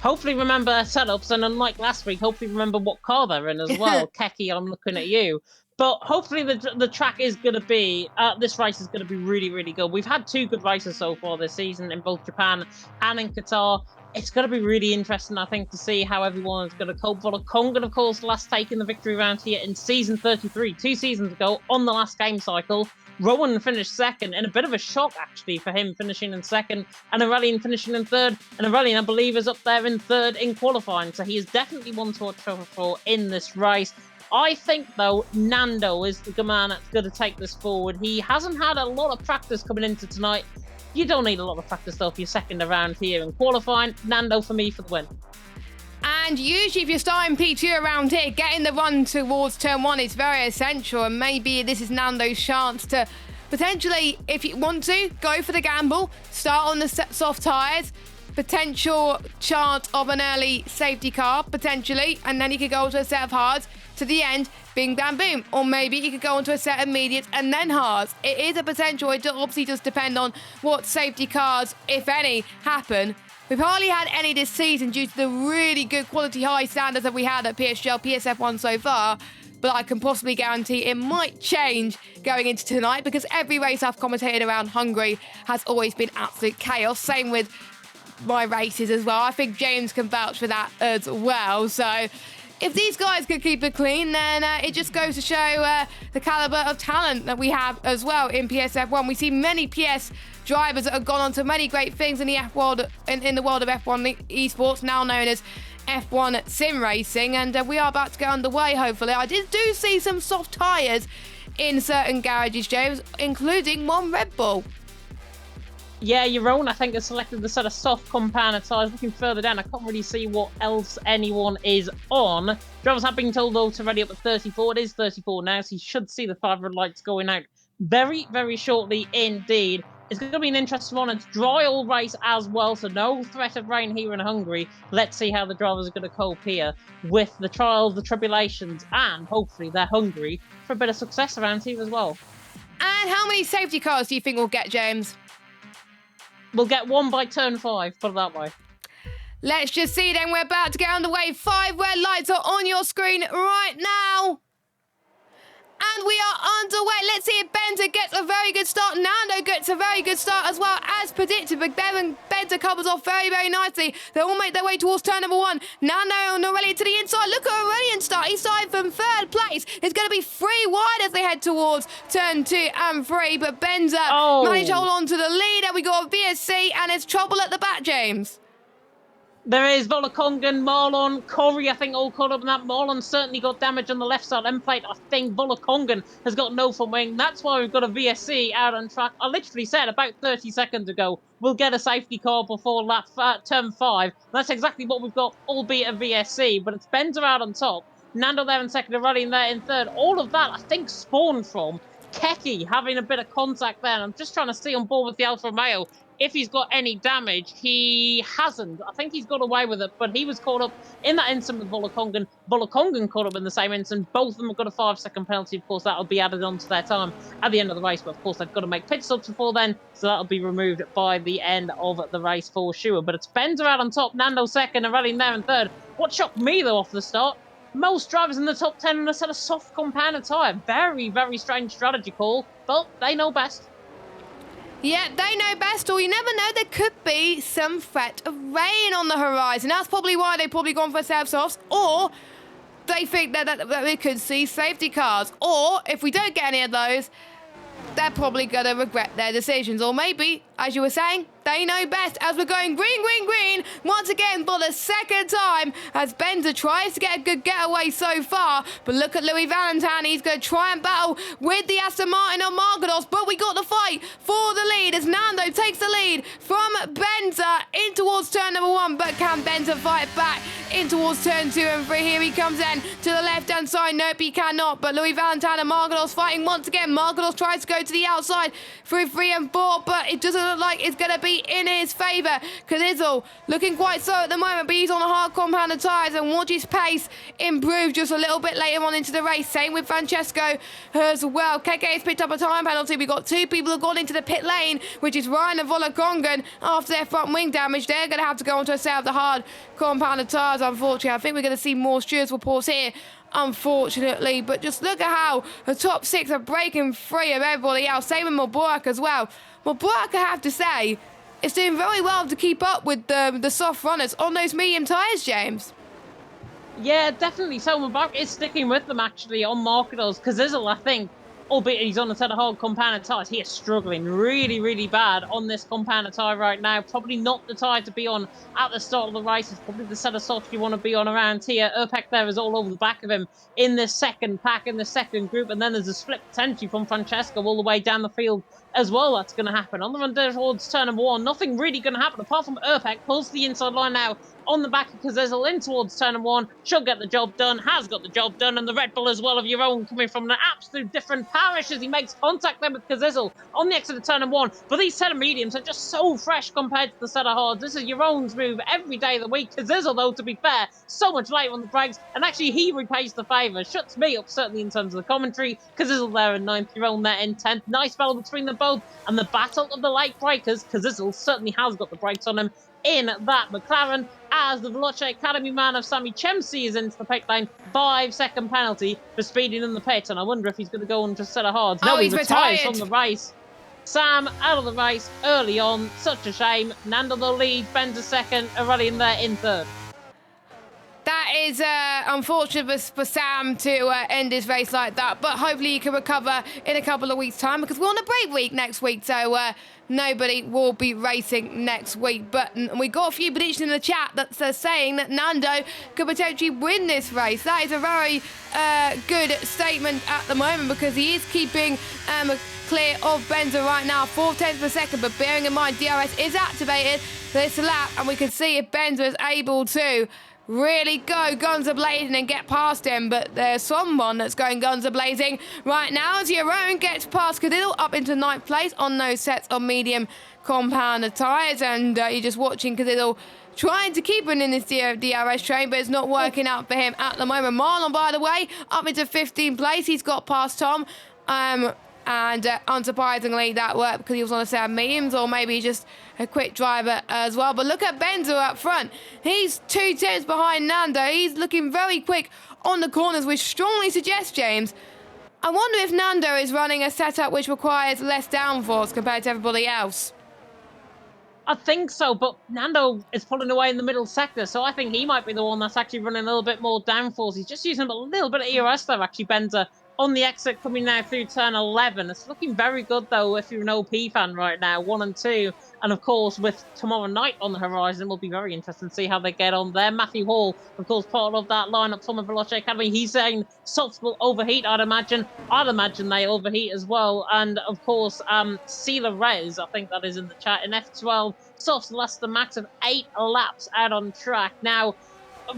Speaker 4: Hopefully remember their setups, and unlike last week, hopefully remember what car they're in as well. Keki, I'm looking at you. But hopefully the track is going to be, this race is going to be really, really good. We've had 2 good races so far this season in both Japan and in Qatar. It's going to be really interesting, I think, to see how everyone is going to cope. Kongan, of course, last taking the victory round here in season 33, 2 seasons ago on the last game cycle. Rowan finished second, in a bit of a shock, actually, for him finishing in second, and Aurelian finishing in third, and Aurelian, I believe, is up there in third in qualifying, so he is definitely one to watch for in this race. I think, though, Nando is the man that's going to take this forward. He hasn't had a lot of practice coming into tonight. You don't need a lot of practice, though, if you're second around here in qualifying. Nando, for me, for the win.
Speaker 3: And usually if you're starting P2 around here, getting the run towards turn 1 is very essential, and maybe this is Nando's chance to potentially, if you want to, go for the gamble, start on the soft tyres, potential chance of an early safety car, potentially, and then you could go to a set of hards to the end, bing, bam, boom. Or maybe you could go into a set of mediums and then hards. It is a potential. It obviously does depend on what safety cars, if any, happen. We've hardly had any this season due to the really good quality high standards that we had at PSGL, PSF1 so far. But I can possibly guarantee it might change going into tonight, because every race I've commentated around Hungary has always been absolute chaos. Same with my races as well. I think James can vouch for that as well. So if these guys could keep it clean, then it just goes to show the caliber of talent that we have as well in PSF1. We see many PS drivers that have gone on to many great things in the world, in the world of F1 esports, now known as F1 sim racing, and we are about to get underway, hopefully. I do see some soft tyres in certain garages, James, including one Red Bull.
Speaker 4: Yeah, your own, I think, has selected the sort of soft compound tyres. Looking further down, I can't really see what else anyone is on. Drivers have been told, though, to ready up at 34. It is 34 now, so you should see the 5 red lights going out very, very shortly indeed. It's going to be an interesting one. It's dry all race as well, so no threat of rain here in Hungary. Let's see how the drivers are going to cope here with the trials, the tribulations, and hopefully they're hungry for a bit of success around here as well.
Speaker 3: And how many safety cars do you think we'll get, James?
Speaker 4: We'll get 1 by turn 5, put it that way.
Speaker 3: Let's just see then. We're about to get underway. 5 red lights are on your screen right now. And we are underway. Let's see if Bender gets a very good start. Nando gets a very good start as well, as predicted. But Bender covers off very, very nicely. They all make their way towards turn number 1. Nando and Aurelian to the inside. Look at Aurelian start. He started from 3rd place. It's going to be 3 wide as they head towards turn 2 and 3. But Bender managed to hold on to the lead. And we got a VSC, and it's trouble at the back, James.
Speaker 4: There is Volakongan, Marlon, Corey, I think, all caught up in that. Marlon certainly got damage on the left side end plate. I think Volakongan has got no front wing. That's why we've got a VSC out on track. I literally said about 30 seconds ago, we'll get a safety car before lap turn 5. That's exactly what we've got, albeit a VSC. But it's Bender out on top. Nando there in second, Aurelian there in third. All of that, I think, spawned from Keki having a bit of contact there. And I'm just trying to see on board with the Alfa Romeo if he's got any damage. He hasn't. I think he's got away with it, but he was caught up in that incident with Volakongan. Volakongan caught up in the same incident. Both of them have got a 5-second penalty. Of course, that'll be added onto their time at the end of the race, but of course, they've got to make pit stops before then, so that'll be removed by the end of the race for sure. But it's Bender out on top, Nando second, and Aurelian there in third. What shocked me, though, off the start, most drivers in the top 10 on a set of soft compounded tyre. Very, very strange strategy call, but they know best.
Speaker 3: Yeah, they know best, or you never know, there could be some threat of rain on the horizon. That's probably why they've probably gone for softs, or they think that we could see safety cars. Or, if we don't get any of those, they're probably going to regret their decisions. Or maybe, as you were saying, they know best as we're going green, green, green once again for the second time as Bender tries to get a good getaway so far. But look at Louis Valentine. He's going to try and battle with the Aston Martin on Margados. But we got the fight for the lead as Nando takes the lead from Bender in towards turn number 1. But can Bender fight back in towards turn 2 and 3? Here he comes in to the left-hand side. Nope, he cannot. But Louis Valentine and Margados fighting once again. Margados tries to go to the outside through 3 and 4, but it doesn't look like it's going to be in his favour. Canizel looking quite slow at the moment, but he's on a hard compound of tyres, and watch his pace improve just a little bit later on into the race. Same with Francesco as well. Keke has picked up a time penalty. We've got two people who have gone into the pit lane, which is Ryan and Volakongan. After their front wing damage, they're going to have to go onto a set of the hard compound of tyres, unfortunately. I think we're going to see more stewards reports here, unfortunately. But just look at how the top six are breaking free of everybody else. Same with Mubarak as well. Mubarak, I have to say, is doing very well to keep up with the soft runners on those medium tyres, James.
Speaker 4: Yeah, definitely. So Mubarak is sticking with them, actually, on marketers. Canizel, I think, albeit he's on a set of hard compound tyres, he is struggling really, really bad on this compound tyre right now. Probably not the tyre to be on at the start of the race. It's probably the set of softs you want to be on around here. Urpek there is all over the back of him in this second pack, in the second group. And then there's a split potentially from Francesco all the way down the field as well. That's going to happen. On the run towards turn number one, nothing really going to happen apart from Urpek pulls the inside line now on the back of Canizel in towards turn number one. Should get the job done, has got the job done, and the Red Bull as well of your own coming from an absolute different parish as he makes contact there with Canizel on the exit of turn number one. But these set of mediums are just so fresh compared to the set of hards. This is your own's move every day of the week. Canizel, though, to be fair, so much later on the brakes, and actually he repays the favour. Shuts me up, certainly in terms of the commentary. Canizel there in 9th, your own there in 10th. Nice battle between them both, and the battle of the late breakers. Canizel certainly has got the brakes on him in that McLaren, as the Veloce Academy man of Sammy Chemsey is into the pit lane. 5-second penalty for speeding in the pit, and I wonder if he's going to go on to a set of hards. No,
Speaker 3: he's
Speaker 4: retires
Speaker 3: retired
Speaker 4: from the race. Sam out of the race early on, such a shame. Nando the lead, Ben's a second, Aurelian there in third.
Speaker 3: That is unfortunate for Sam to end his race like that, but hopefully he can recover in a couple of weeks' time, because we're on a break week next week, so nobody will be racing next week. But we got a few predictions in the chat that's saying that Nando could potentially win this race. That is a very good statement at the moment, because he is keeping clear of Benza right now, 4/10 per second. But bearing in mind, DRS is activated this lap, and we can see if Benza is able to really go guns a-blazing and get past him. But there's someone that's going guns a-blazing right now as Jeroen gets past Canizel up into 9th place on those sets of medium compound tyres. And you're just watching Canizel trying to keep him in this DRS train, but it's not working out for him at the moment. Marlon, by the way, up into 15th place. He's got past Tom. And unsurprisingly, that worked because he was on a set of mediums, or maybe just a quick driver as well. But look at Benza up front. He's 2/10 behind Nando. He's looking very quick on the corners, which strongly suggests, James, I wonder if Nando is running a setup which requires less downforce compared to everybody else.
Speaker 4: I think so, but Nando is pulling away in the middle sector, so I think he might be the one that's actually running a little bit more downforce. He's just using a little bit of ERS there, actually, Benza, on the exit coming now through turn 11. It's looking very good, though, if you're an OP fan right now, 1 and 2. And, of course, with tomorrow night on the horizon, will be very interesting to see how they get on there. Matthew Hall, of course, part of that lineup from the Veloce Academy. He's saying softs will overheat, I'd imagine. I'd imagine they overheat as well. And, of course, Sela Rez, I think that is in the chat, in F12. Softs last the max of 8 laps out on track. Now,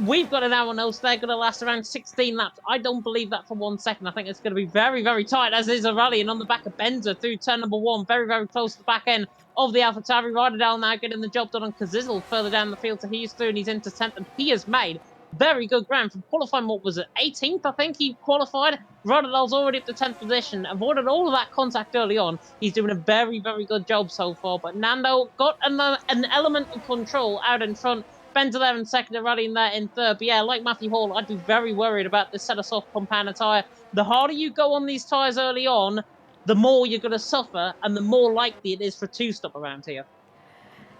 Speaker 4: we've got an hour notes. They're going to last around 16 laps. I don't believe that for 1 second. I think it's going to be very, very tight, as is a rally. And on the back of Benza through turn number 1, very, very close to the back end of the AlphaTauri. Ryderdale now getting the job done on Canizel further down the field. So he's through and he's into 10th. And he has made very good ground from qualifying. What was it? 18th, I think he qualified. Ryderdale's already up to 10th position. Avoided all of that contact early on. He's doing a very, very good job so far. But Nando got an element of control out in front. Benza there in second, rallying there in third. But yeah, like Matthew Hall, I'd be very worried about this set of soft compound tyre. The harder you go on these tyres early on, the more you're going to suffer, and the more likely it is for a two-stop around here.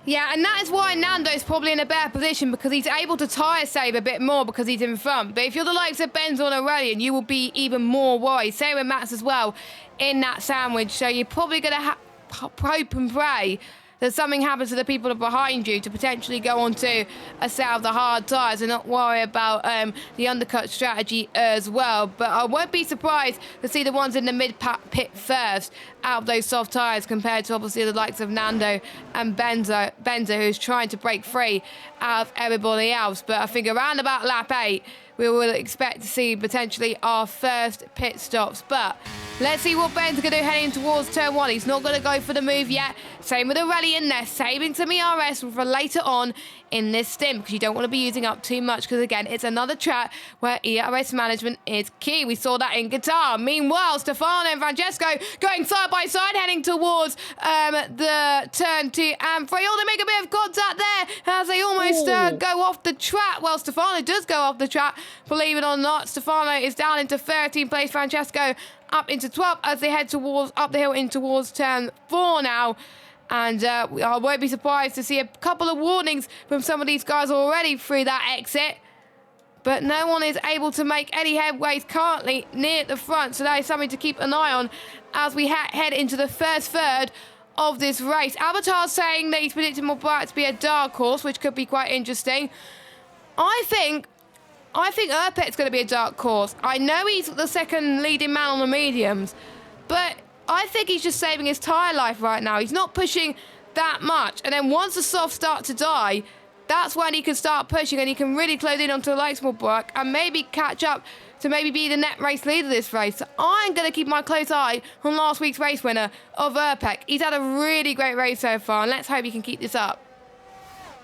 Speaker 3: Yeah, and that is why Nando's probably in a better position, because he's able to tyre save a bit more because he's in front. But if you're the likes of Benza and Aurelian, you will be even more worried. Same with Max as well in that sandwich. So you're probably going to hope and pray that something happens to the people behind you to potentially go on to a set of the hard tyres and not worry about the undercut strategy as well. But I won't be surprised to see the ones in the mid-pit first out of those soft tyres, compared to obviously the likes of Nando and Benza, who's trying to break free out of everybody else. But I think around about lap 8, we will expect to see potentially our first pit stops. But Let's see what Ben's going to do heading towards turn 1. He's not going to go for the move yet. Same with the rally in there, saving some ERS for later on in this stint, because you don't want to be using up too much, because again, it's another track where ERS management is key. We saw that in Qatar. Meanwhile, Stefano and Francesco going side by side, heading towards the turn 2 and 3. Oh, they make a bit of contact there as they almost go off the track. Well, Stefano does go off the track, believe it or not. Stefano is down into 13th place. Francesco up into 12th as they head towards up the hill in towards turn 4 now. And I won't be surprised to see a couple of warnings from some of these guys already through that exit. But no one is able to make any headways currently near the front. So that is something to keep an eye on as we head into the first third of this race. Avatar's saying that he's predicting Mubarak to be a dark horse, which could be quite interesting. I think Urpet's going to be a dark horse. I know he's the second leading man on the mediums, but I think he's just saving his tyre life right now. He's not pushing that much. And then once the softs start to die, that's when he can start pushing and he can really close in onto the likes of Mubarak and maybe catch up to maybe be the net race leader this race. So I'm going to keep my close eye on last week's race winner of Urpek. He's had a really great race so far, and let's hope he can keep this up.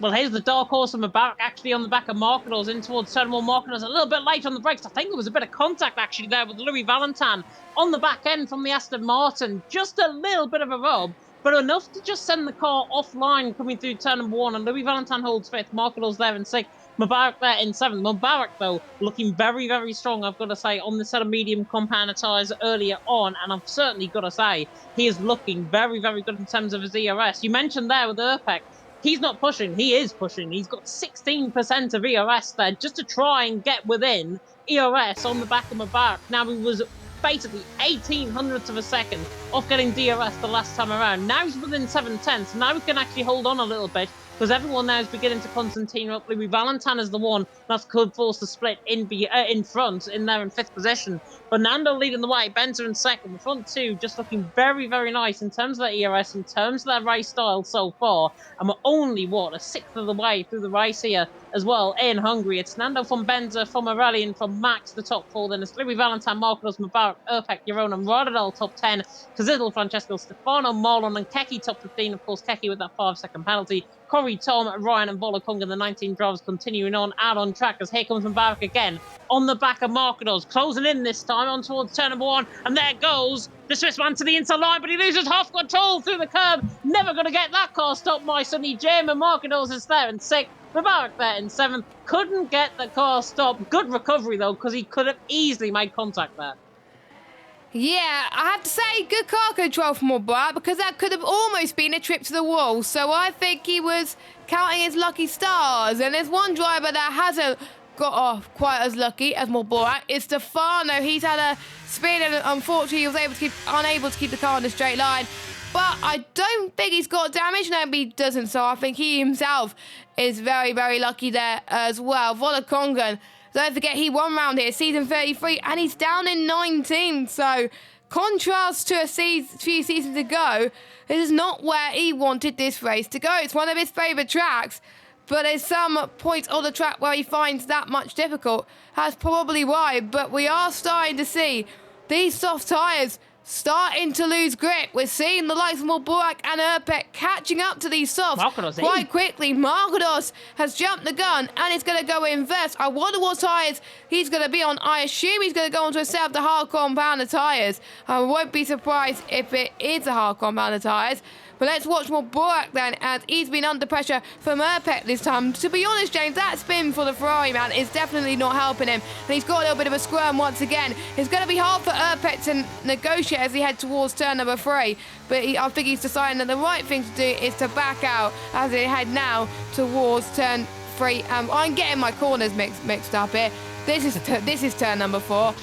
Speaker 4: Well, here's the dark horse from Mubarak actually on the back of Marquinhos in towards turn 1. Marquinhos a little bit late on the brakes. I think there was a bit of contact actually there with Louis Valentin on the back end from the Aston Martin. Just a little bit of a rub, but enough to just send the car offline coming through turn 1. And Louis Valentin holds 5th. Marquinhos there in 6th. Mubarak there in 7th. Mubarak, though, looking very, very strong, I've got to say, on the set of medium compound tyres earlier on. And I've certainly got to say, he is looking very, very good in terms of his ERS. You mentioned there with Urpek, he's not pushing, he is pushing. He's got 16% of ERS there just to try and get within ERS on the back of Mubarak. Now, he was basically 18 hundredths of a second off getting DRS the last time around. Now he's within 7/10, now he can actually hold on a little bit, because everyone now is beginning to concentrate up. Louis Valentin is the one that could force the split in front, in there in 5th position. Fernando leading the way, Benza in 2nd. The front 2 just looking very, very nice in terms of their ERS, in terms of their race style so far. And we're only, a 6th of the way through the race here as well in Hungary. It's Nando from Benza, from Morelli, and from Max, the top 4. Then it's Louis Valentin, Marquinhos, Mubarak, Urpek, Jeroen, and Rodadal top 10. Kazidl, Francesco, Stefano, Marlon, and Keki top 15. Of course, Keki with that 5-second penalty. Corey, Tom, Ryan, and Volokong, and the 19 drivers continuing on out on track as here comes Mubarak again on the back of Marquinhos, closing in this time on towards turn 1, and there goes the Swiss man to the inside line, but he loses half control through the curb. Never going to get that car stopped, my sonny Jim, and Marquinhos is there in 6th. Mubarak there in 7th. Couldn't get the car stopped. Good recovery though, because he could have easily made contact there.
Speaker 3: Yeah, I have to say, good car control from Mubarak, because that could have almost been a trip to the wall. So I think he was counting his lucky stars. And there's one driver that hasn't got off quite as lucky as Mubarak. It's Stefano. He's had a spin, and unfortunately he was unable to keep the car on the straight line. But I don't think he's got damage. No, he doesn't. So I think he himself is very, very lucky there as well. Volakongan, don't forget, he won round here, season 33, and he's down in 19th. So, contrast to a few seasons ago, this is not where he wanted this race to go. It's one of his favourite tracks, but there's some points on the track where he finds that much difficult. That's probably why, but we are starting to see these soft tyres starting to lose grip. We're seeing the likes of Mubarak and Urpek catching up to these softs quite quickly. Marquinhos has jumped the gun and is going to go in first. I wonder what tyres he's going to be on. I assume he's going to go onto a set of the hard compounder tyres. I won't be surprised if it is a hard compounder tyres. But let's watch Mubarak then, as he's been under pressure from Urpek this time. To be honest, James, that spin for the Ferrari man is definitely not helping him. And he's got a little bit of a squirm once again. It's going to be hard for Urpek to negotiate as he heads towards turn number 3. But I think he's deciding that the right thing to do is to back out as they head now towards turn 3. I'm getting my corners mixed up here. This is turn number 4.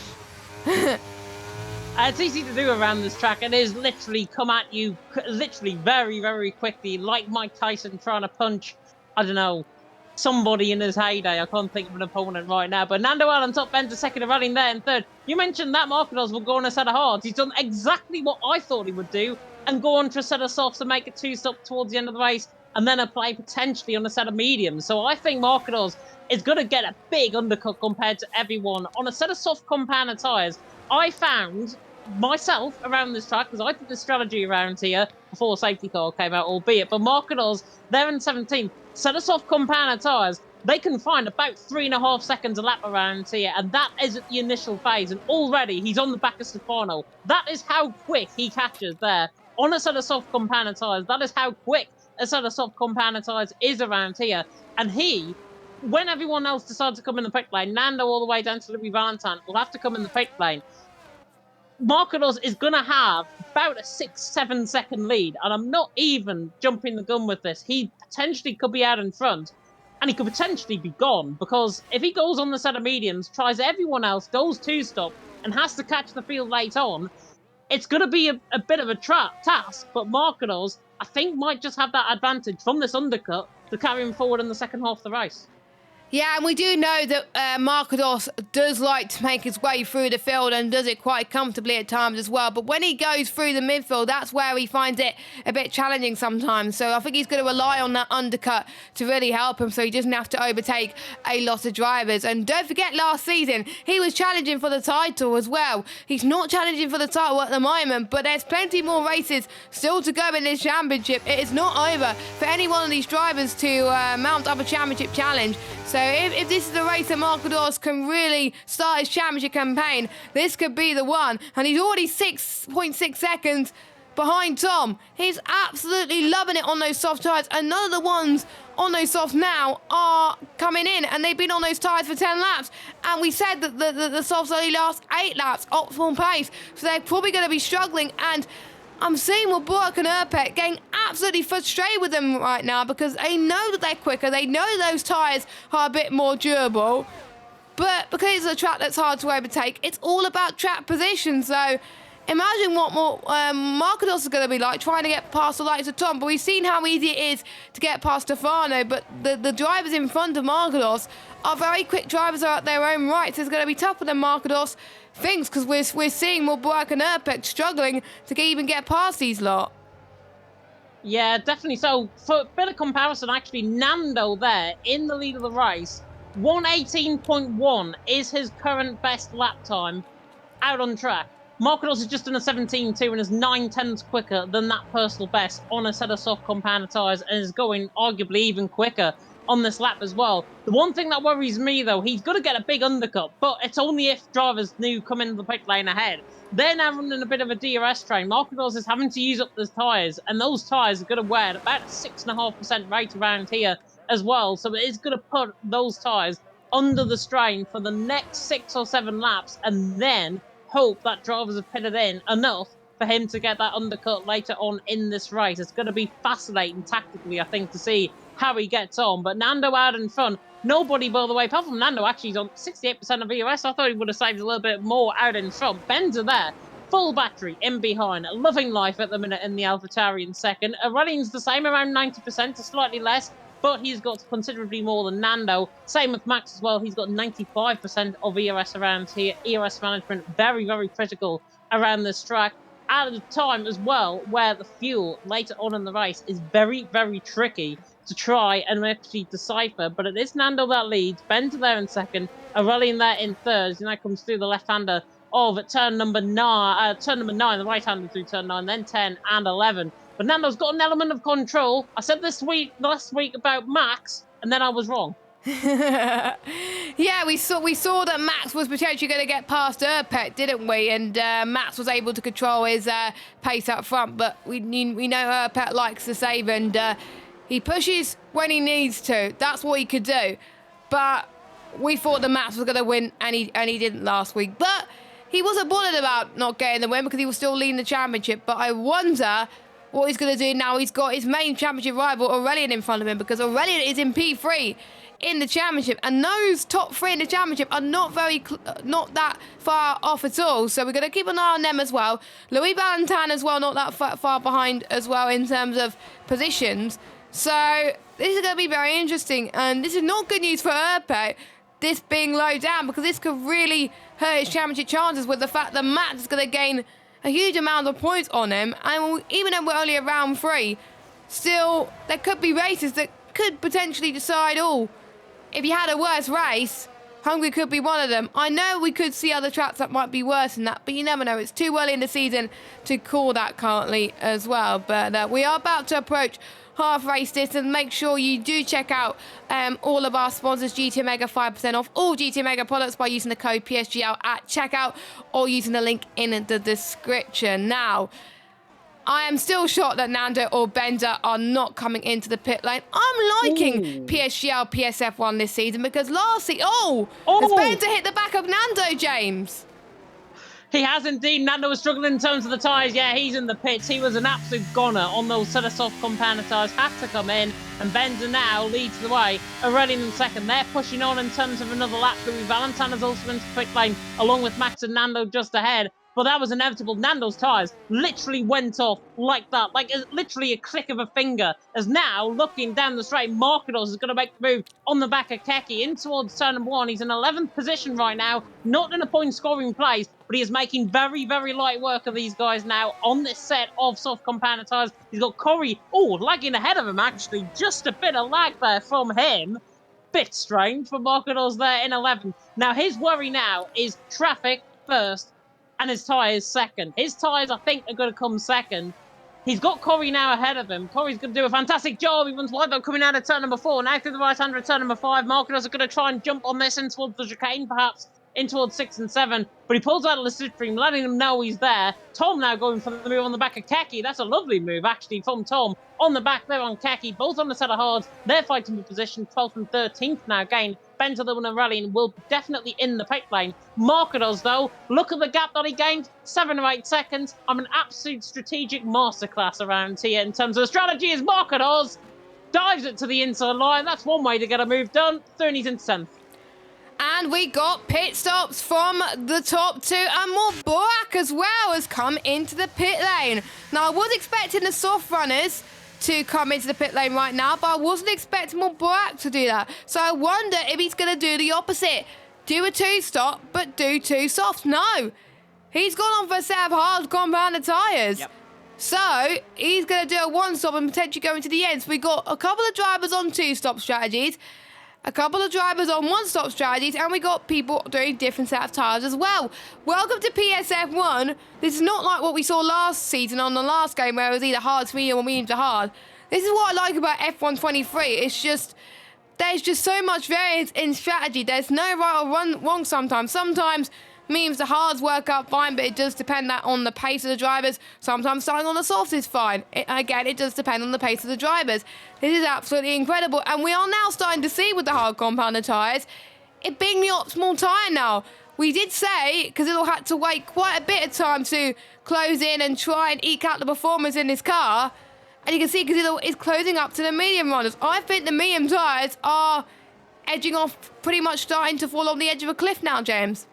Speaker 4: It's easy to do around this track. It is literally come at you literally very, very quickly, like Mike Tyson trying to punch, I don't know, somebody in his heyday. I can't think of an opponent right now. But Nando Allen top Benza second and running there in 3rd. You mentioned that Marquinhos will go on a set of hards. He's done exactly what I thought he would do and go on to a set of softs to make it 2-stop towards the end of the race and then apply potentially on a set of mediums. So I think Marquinhos is going to get a big undercut compared to everyone. On a set of soft compounder tyres, I found myself around this track, because I did the strategy around here before safety car came out, albeit, but Marketers, they're in 17th. Set us off compound tyres. They can find about 3.5 seconds a lap around here, and that is at the initial phase, and already he's on the back of Stefano. That is how quick he catches there on a set of soft compound tyres. That is how quick a set of soft compound tyres is around here, and he, when everyone else decides to come in the pit lane, Nando all the way down to Louis Valentine will have to come in the pit lane. Marquez is going to have about a 6-7 second lead, and I'm not even jumping the gun with this. He potentially could be out in front, and he could potentially be gone, because if he goes on the set of mediums, tries everyone else, goes two-stop, and has to catch the field late on, it's going to be a bit of a task, but Marquez, I think, might just have that advantage from this undercut to carry him forward in the second half of the race.
Speaker 3: Yeah, and we do know that Marquez does like to make his way through the field and does it quite comfortably at times as well. But when he goes through the midfield, that's where he finds it a bit challenging sometimes. So I think he's going to rely on that undercut to really help him so he doesn't have to overtake a lot of drivers. And don't forget, last season, he was challenging for the title as well. He's not challenging for the title at the moment, but there's plenty more races still to go in this championship. It is not over for any one of these drivers to mount up a championship challenge. So if this is the race that Marquez can really start his championship campaign, this could be the one. And he's already 6.6 seconds behind Tom. He's absolutely loving it on those soft tyres. And none of the ones on those softs now are coming in. And they've been on those tyres for 10 laps. And we said that the softs only last 8 laps, optimal pace. So they're probably going to be struggling. And I'm seeing Wilbork and Urpet getting absolutely frustrated with them right now because they know that they're quicker. They know those tyres are a bit more durable. But because it's a track that's hard to overtake, it's all about track position. So imagine what Marquez is going to be like trying to get past the likes of Tom. But we've seen how easy it is to get past Stefano. But the drivers in front of Marquez are very quick drivers at their own right. So it's going to be tougher than Marquez thinks, because we're seeing Wilbork and Urpet struggling to even get past these lot.
Speaker 4: Yeah, definitely. So, for a bit of comparison, actually, Nando there in the lead of the race, 1:18.1 is his current best lap time out on track. Marquez is just done a 17.2 and is 9/10ths quicker than that personal best on a set of soft compound tyres, and is going arguably even quicker on this lap as well. The one thing that worries me, though, he's going to get a big undercut, but it's only if drivers new come into the pit lane ahead. They're now running a bit of a DRS train. Marquez is having to use up those tyres, and those tyres are going to wear at about a 6.5% rate around here as well. So it is going to put those tyres under the strain for the next 6 or 7 laps, and then hope that drivers have pitted in enough for him to get that undercut later on in this race. It's going to be fascinating tactically, I think, to see how he gets on. But Nando out in front, nobody, by the way, apart from Nando, actually he's on 68% of EOS. I thought he would have saved a little bit more out in front. Benza there, full battery in behind, loving life at the minute in the AlphaTauri in second. Aurelian's the same, around 90% to slightly less, but he's got considerably more than Nando. Same with Max as well. He's got 95% of EOS around here. EOS management, very, very critical around this track. At a time as well where the fuel later on in the race is very, very tricky to try and actually decipher. But it is Nando that leads. Benza there in second. Aurelian there in third. And that comes through the left-hander of turn number 9, the right-hander through turn 9, then 10 and 11. But Nando's got an element of control. I said last week about Max, and then I was wrong.
Speaker 3: Yeah, we saw that Max was potentially going to get past Urpet, didn't we? And Max was able to control his pace up front, but we know Urpet likes to save, and he pushes when he needs to. That's what he could do. But we thought that Max was going to win, and he didn't last week. But he wasn't bothered about not getting the win because he was still leading the championship. But I wonder what he's going to do now. He's got his main championship rival, Aurelian, in front of him, because Aurelian is in P3 in the championship, and those top 3 in the championship are not that far off at all. So we're going to keep an eye on them as well. Louis Valentine as well, not that far behind as well in terms of positions. So this is going to be very interesting, and this is not good news for Urpet, this being low down, because this could really hurt his championship chances with the fact that Matt is going to gain a huge amount of points on him, and even though we're only around 3, still there could be races that could potentially decide, if you had a worse race, Hungary could be one of them. I know we could see other tracks that might be worse than that, but you never know. It's too early in the season to call that currently as well. But we are about to approach half race distance. Make sure you do check out all of our sponsors. GT Omega, 5% off all GT Omega products by using the code PSGL at checkout or using the link in the description. Now, I am still shocked that Nando or Bender are not coming into the pit lane. I'm liking PSGL PSF1 this season because last season... has Bender hit the back of Nando, James?
Speaker 4: He has indeed. Nando was struggling in terms of the tyres. Yeah, he's in the pits. He was an absolute goner on those set of soft compound tyres. Had to come in, and Bender now leads the way. Aurelian in second. They're pushing on in terms of another lap. Louis Valentine is also into pit lane, along with Max and Nando just ahead. But that was inevitable. Nando's tyres literally went off like that, like literally a click of a finger. As now, looking down the straight, Markados is going to make the move on the back of Keki in towards turn number 1. He's in 11th position right now, not in a point-scoring place, but he is making very, very light work of these guys now on this set of soft compound tyres. He's got Corey, lagging ahead of him, actually. Just a bit of lag there from him. Bit strange for Markados there in 11th. Now, his worry now is traffic first, and his tyres second. His tyres, I think, are going to come second. He's got Corey now ahead of him. Corey's going to do a fantastic job. He runs wide, though, coming out of turn number 4. Now through the right-hander of turn number 5. Markados are going to try and jump on this in towards the chicane, perhaps in towards 6 and 7. But he pulls out of the slipstream, letting him know he's there. Tom now going for the move on the back of Keki. That's a lovely move, actually, from Tom. On the back there on Keki, both on the set of hards. They're fighting for position, 12th and 13th now gained. Bender and Aurelian will definitely in the pit lane. Markados, though, look at the gap that he gained, 7 or 8 seconds. I'm an absolute strategic masterclass around here in terms of the strategy. Is Markados dives it to the inside line. That's one way to get a move done. 30s in 10th.
Speaker 3: And we got pit stops from the top 2, and more Borak as well has come into the pit lane. Now, I was expecting the soft runners to come into the pit lane right now, but I wasn't expecting more Borak to do that. So I wonder if he's going to do the opposite. Do a 2-stop, but do 2 softs. No. He's gone on for a set of hard compound tyres. Yep. So he's going to do a 1-stop and potentially go into the end. So we got a couple of drivers on 2-stop strategies, a couple of drivers on 1-stop strategies, and we got people doing different set of tyres as well. Welcome to PSF1. This is not like what we saw last season on the last game where it was either hard to medium or medium to hard. This is what I like about F123. It's just, there's just so much variance in strategy. There's no right or wrong sometimes. Sometimes mediums to hards work out fine, but it does depend on the pace of the drivers. Sometimes starting on the softs is fine. Again, it does depend on the pace of the drivers. This is absolutely incredible. And we are now starting to see with the hard compound tyres, it being the optimal tyre now. We did say, because it'll have to wait quite a bit of time to close in and try and eke out the performance in this car. And you can see, because it's closing up to the medium runners. I think the medium tyres are edging off, pretty much starting to fall on the edge of a cliff now, James.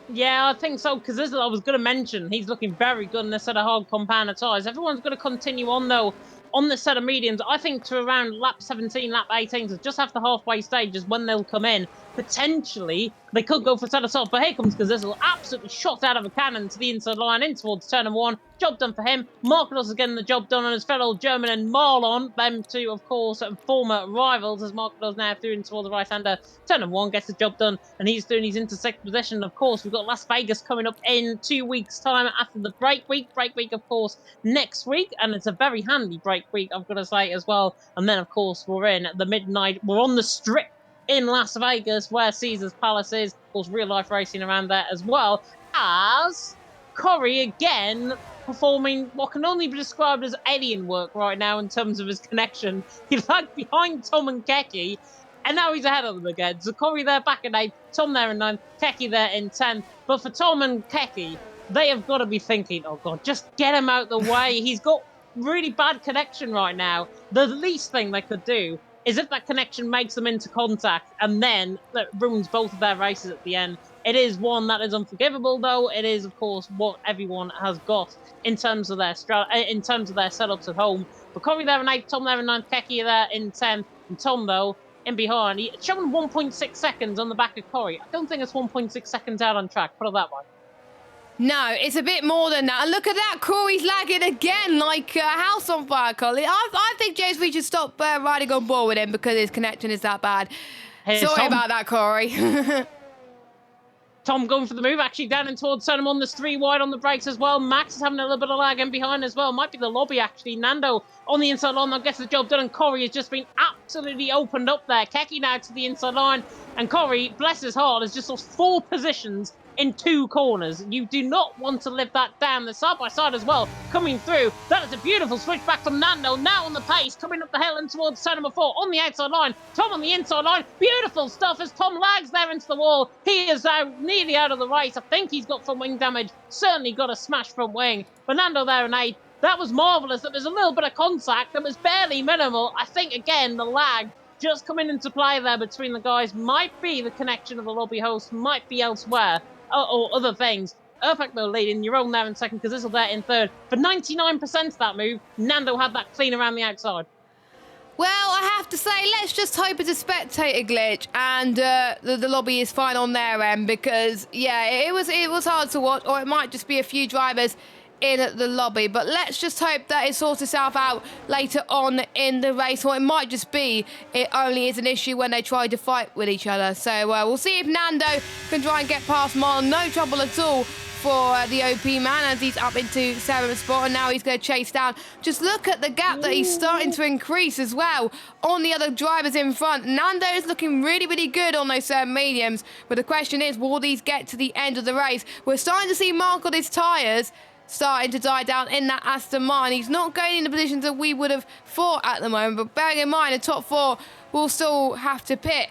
Speaker 4: Yeah, I think so, because as I was going to mention, he's looking very good in this set of hard compound tyres. Everyone's going to continue on, though, on this set of mediums. I think to around lap 17, lap 18, so just after halfway stage is when they'll come in. Potentially, they could go for set of soft, but here comes Gazizzle, absolutely shot out of a cannon to the inside line, in towards turn number 1. Job done for him. Markados is getting the job done on his fellow German and Marlon. Them two, of course, former rivals, as Markados now through in towards the right-hander. Turn number 1 gets the job done, and he's into 6th position. Of course, we've got Las Vegas coming up in 2 weeks' time after the break week. Break week, of course, next week, and it's a very handy break week, I've got to say, as well. And then, of course, we're in the midnight. We're on the Strip in Las Vegas, where Caesar's Palace is. Of course, real-life racing around there as well, as Corey again performing what can only be described as alien work right now in terms of his connection. He lagged behind Tom and Keki, and now he's ahead of them again. So Corey there back in 8th, Tom there in 9th, Keki there in 10th. But for Tom and Keki, they have got to be thinking, oh God, just get him out the way. He's got really bad connection right now. The least thing they could do is if that connection makes them into contact and then that ruins both of their races at the end. It is one that is unforgivable, though. It is, of course, what everyone has got in terms of their setups at home. But Corey there in 8th, Tom there in 9th, Keki there in 10th, and Tom, though, in behind. He's showing 1.6 seconds on the back of Corey. I don't think it's 1.6 seconds out on track. Put it that way.
Speaker 3: No, it's a bit more than that. And look at that, Corey's lagging again like a house on fire, Colin. I think, James, we should stop riding on board with him because his connection is that bad.
Speaker 4: Here's
Speaker 3: Sorry
Speaker 4: Tom.
Speaker 3: about that, Corey.
Speaker 4: Tom going for the move, actually down and towards Turner on. There's 3 wide on the brakes as well. Max is having a little bit of lag in behind as well. Might be the lobby, actually. Nando on the inside line, that gets the job done, and Corey has just been absolutely opened up there. Keki now to the inside line, and Corey, bless his heart, has just lost 4 positions in 2 corners. You do not want to live that down. The side-by-side as well, coming through. That is a beautiful switch back from Nando, now on the pace, coming up the hill and towards turn number 4, on the outside line. Tom on the inside line, beautiful stuff as Tom lags there into the wall. He is nearly out of the race. I think he's got front wing damage, certainly got a smash front wing. But Nando there in 8, that was marvellous. There was a little bit of contact that was barely minimal. I think, again, the lag just coming into play there between the guys might be the connection of the lobby host, might be elsewhere. Or other things. Urpak though leading, you're on there in second, because this will there in third. For 99% of that move, Nando had that clean around the outside.
Speaker 3: Well, I have to say, let's just hope it's a spectator glitch and the lobby is fine on their end, because, yeah, it was hard to watch, or it might just be a few drivers in the lobby, but let's just hope that it sorts itself out later on in the race, or it might just be it only is an issue when they try to fight with each other. So we'll see if Nando can try and get past Marlon. No trouble at all for the OP man as he's up into 7th spot, and now he's going to chase down. Just look at the gap that he's starting to increase as well on the other drivers in front. Nando is looking really, really good on those mediums, but the question is, will these get to the end of the race? We're starting to see Mark on his tyres starting to die down in that Aston Martin. He's not going in the positions that we would have thought at the moment, but bearing in mind the top 4 will still have to pit.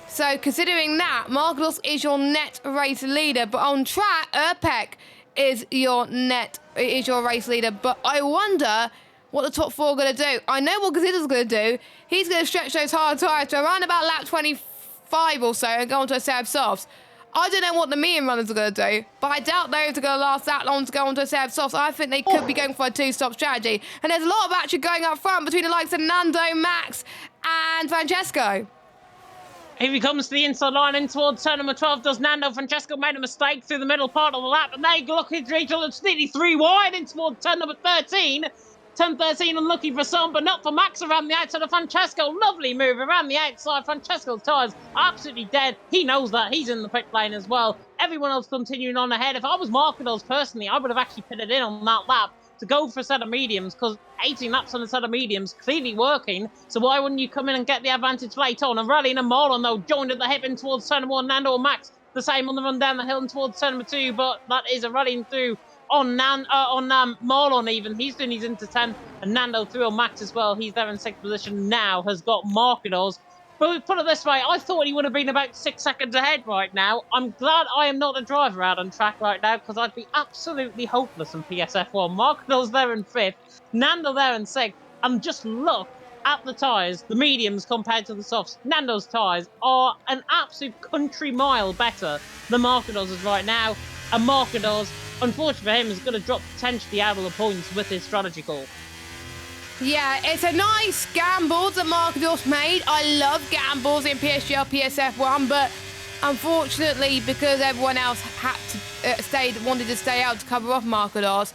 Speaker 3: So considering that, Marcos is your net race leader, but on track, Urpek is your race leader. But I wonder what the top 4 are going to do. I know what Gazida's going to do. He's going to stretch those hard tyres to around about lap 25 or so and go onto a set of softs. I don't know what the medium runners are going to do, but I doubt those are going to last that long to go onto a set of softs. I think they could be going for a 2-stop strategy. And there's a lot of action going up front between the likes of Nando, Max, and Francesco.
Speaker 4: Here he comes to the inside line in towards turn number 12. Does Nando? Francesco made a mistake through the middle part of the lap, and they look at each other. It's nearly 3 wide in towards turn number 13. Turn 13 unlucky for some, but not for Max around the outside of Francesco. Lovely move around the outside. Francesco's tyres absolutely dead. He knows that. He's in the pit lane as well. Everyone else continuing on ahead. If I was Marcos personally, I would have actually pitted in on that lap to go for a set of mediums, because 18 laps on a set of mediums clearly working. So why wouldn't you come in and get the advantage late on? And Rally and Marlon though joined at the hip in towards turn 1. Nando and Max the same on the run down the hill and towards turn number 2, but that is a rallying through on Marlon even. He's doing his into 10, and Nando through on Max as well. He's there in 6th position now, has got Marcos. But put it this way, I thought he would have been about 6 seconds ahead right now. I'm glad I am not a driver out on track right now, because I'd be absolutely hopeless in PSF1. Marcos there in 5th, Nando there in 6th, and just look at the tyres, the mediums compared to the softs. Nando's tyres are an absolute country mile better than Marcos's right now, and Marcos, unfortunately for him, is going to drop potentially out of the points with his strategy call.
Speaker 3: Yeah, it's a nice gamble that Marcos made. I love gambles in PSGL, PSF1, but unfortunately, because everyone else had to wanted to stay out to cover off Marcos,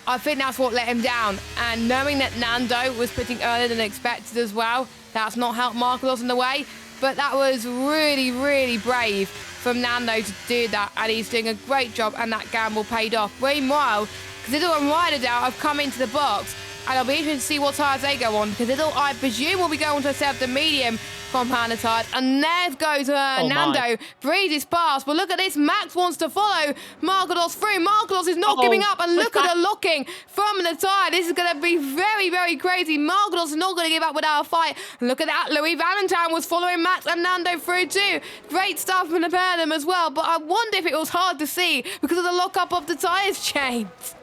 Speaker 3: I think that's what let him down. And knowing that Nando was pitting earlier than expected as well, that's not helped Marcos in the way. But that was really, really brave from Nando to do that, and he's doing a great job, and that gamble paid off. Meanwhile, Kazidal and Ryderdow have come into the box, and I'll be interested to see what tyres they go on, because I presume will be going to set the medium compound tyres. And there goes Nando, breezes past. But look at this, Max wants to follow Marcos through. Marcos is not giving up, and look at the looking from the tyre. This is going to be very, very crazy. Marcos is not going to give up without a fight. And look at that, Louis Valentine was following Max and Nando through too. Great stuff from the pair of them as well, but I wonder if it was hard to see because of the lock-up of the tyres chains.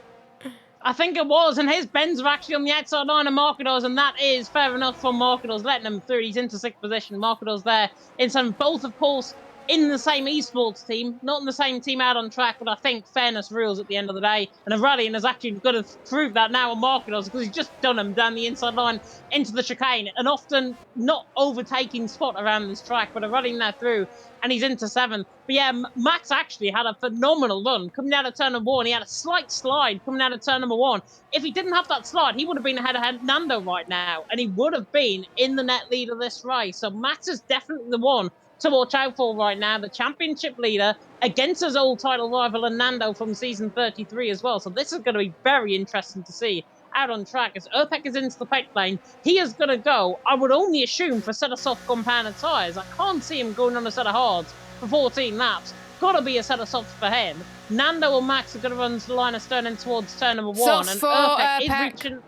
Speaker 4: I think it was, and his bends are actually on the outside line of Marcos, and that is fair enough for Marcos, letting him through. He's into 6th position. Marcos there in 7th. Both, of course, in the same esports team, not in the same team out on track, but I think fairness rules at the end of the day. And a rallying has actually got to prove that now on Marcos, because he's just done him down the inside line into the chicane, and often not overtaking spot around this track, but a rallying there through, and he's into 7th. But yeah, Max actually had a phenomenal run coming out of turn number 1. He had a slight slide coming out of turn number 1. If he didn't have that slide, he would have been ahead of Nando right now, and he would have been in the net lead of this race. So Max is definitely the one to watch out for right now. The championship leader against his old title rival, Nando, from season 33 as well. So this is going to be very interesting to see out on track as Erpek is into the pit lane. He is going to go, I would only assume, for a set of soft compounded tyres. I can't see him going on a set of hards for 14 laps. Gotta be a set of softs for him. Nando and Max are going to run to the line of stern in towards turn number 1.
Speaker 3: Softs
Speaker 4: And
Speaker 3: for
Speaker 4: Erpek is
Speaker 3: Erpek.
Speaker 4: reaching...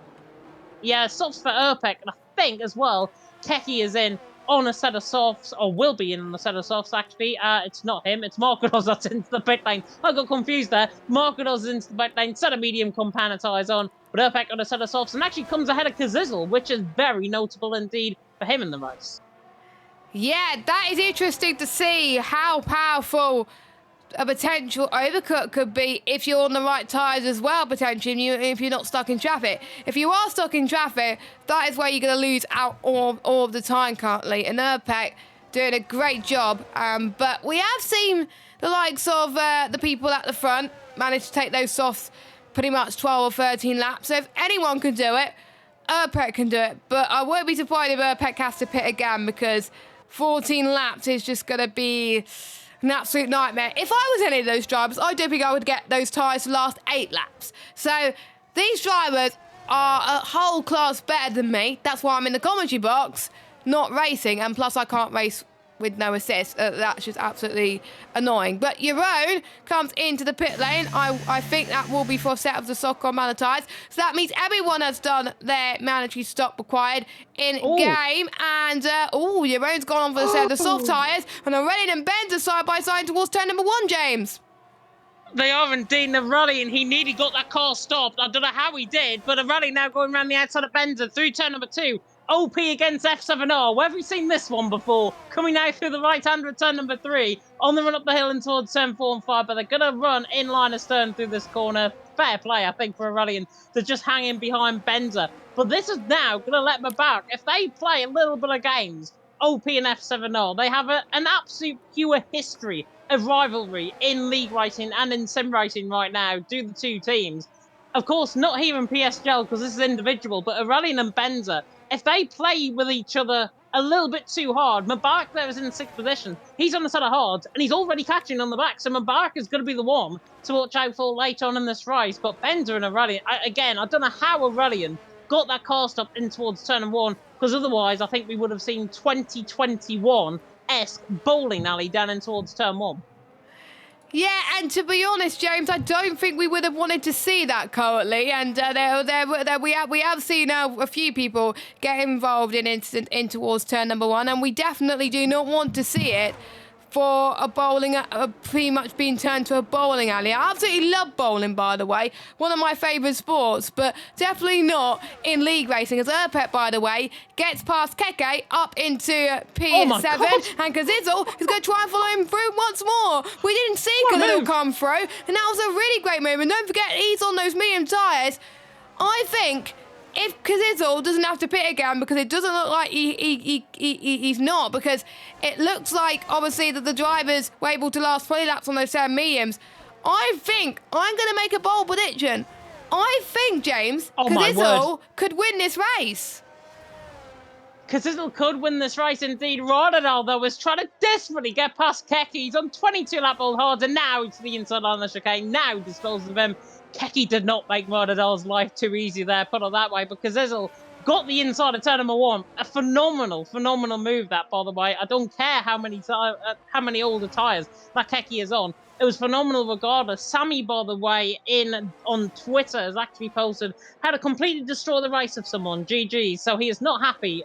Speaker 4: Yeah, softs for Erpek. And I think as well, Keki is in on a set of softs, or will be in on a set of softs, actually. It's not him, it's Markodos that's into the pit lane. I got confused there. Markodos is into the pit lane, set of medium compounded tyres on, but Erpek on a set of softs, and actually comes ahead of Kazizzle, which is very notable indeed for him in the race.
Speaker 3: Yeah, that is interesting to see how powerful a potential overcut could be if you're on the right tyres as well, potentially, if you're not stuck in traffic. If you are stuck in traffic, that is where you're going to lose out all of the time currently. And Erpek doing a great job. But we have seen the likes of the people at the front manage to take those softs pretty much 12 or 13 laps. So if anyone can do it, Erpek can do it. But I won't be surprised if Erpek has to pit again, because 14 laps is just going to be an absolute nightmare. If I was any of those drivers, I don't think I would get those tyres to last 8 laps. So these drivers are a whole class better than me. That's why I'm in the commentary box, not racing. And plus I can't race with no assist. That's just absolutely annoying. But Jeroen comes into the pit lane. I think that will be for a set of the soccer amount of tyres. So that means everyone has done their mandatory stop required in game. And, Jeroen's gone on for the set of the soft tyres. And Aurelian and Benz are side by side towards turn number 1, James.
Speaker 4: They are indeed in a rally, and he nearly got that car stopped. I don't know how he did, but a rally now going around the outside of Benza through turn number 2. OP against F7R. Where have we seen this one before? Coming out through the right-hand of turn number 3, on the run up the hill and towards turn 4 and 5, but they're going to run in line of stern through this corner. Fair play, I think, for a rally, and they're just hanging behind Benza. But this is now going to let them back. If they play a little bit of games, OP and F7R, they have an absolute pure history of rivalry in league racing and in sim racing right now, do the two teams. Of course, not here in PSGL because this is individual, but Aurelian and Benza, if they play with each other a little bit too hard, Mubarak there is in 6th position. He's on the set of hards, and he's already catching on the back, so Mubarak is going to be the one to watch out for later on in this race. But Benza and Aurelian, again, I don't know how Aurelian got that car stop in towards turn 1, because otherwise I think we would have seen 2021-esque bowling alley down in towards turn 1.
Speaker 3: Yeah, and to be honest, James, I don't think we would have wanted to see that currently. And we have seen a few people get involved in towards turn number 1, and we definitely do not want to see it for a pretty much being turned to a bowling alley. I absolutely love bowling, by the way, one of my favourite sports, but definitely not in league racing, as Erpek, by the way, gets past Keke up into P7, and Kazizzle is going to try and follow him through once more. We didn't see Kazizzle come through, and that was a really great move, and don't forget, he's on those medium tyres. I think if Kazizzle doesn't have to pit again, because it doesn't look like he's not, because it looks like, obviously, that the drivers were able to last 20 laps on those 7 mediums, I think I'm going to make a bold prediction. I think, James, Kazizzle could win this race.
Speaker 4: Kazizzle could win this race indeed. Rodadal, though, was trying to desperately get past Keke. He's on 22 lap old hards, and now to the inside line of the chicane. Now disposes of him. Keke did not make Rodadal's life too easy there, put it that way, but Kazizzle got the inside of turn number 1. A phenomenal move, that, by the way. I don't care how many older tyres that Keke is on. It was phenomenal regardless. Sammy, by the way, on Twitter has actually posted how to completely destroy the race of someone. GG. So he is not happy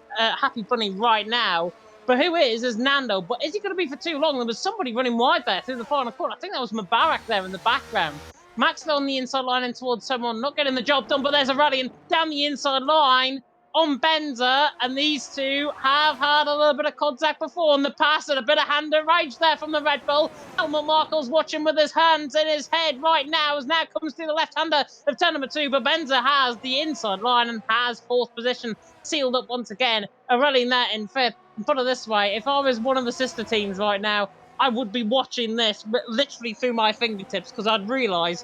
Speaker 4: bunny right now. But who is Nando. But is he going to be for too long? There was somebody running wide there through the final corner. I think that was Mubarak there in the background. Max on the inside line and towards someone, not getting the job done, but there's a rally and down the inside line on Benza, and these two have had a little bit of contact before on the pass, and a bit of hand of rage there from the Red Bull. Helmut Marko's watching with his hands in his head right now, as now comes through the left-hander of turn number 2, but Benza has the inside line and has 4th position sealed up once again. A rally there in 5th. Put it this way, if I was one of the sister teams right now, I would be watching this literally through my fingertips, because I'd realise,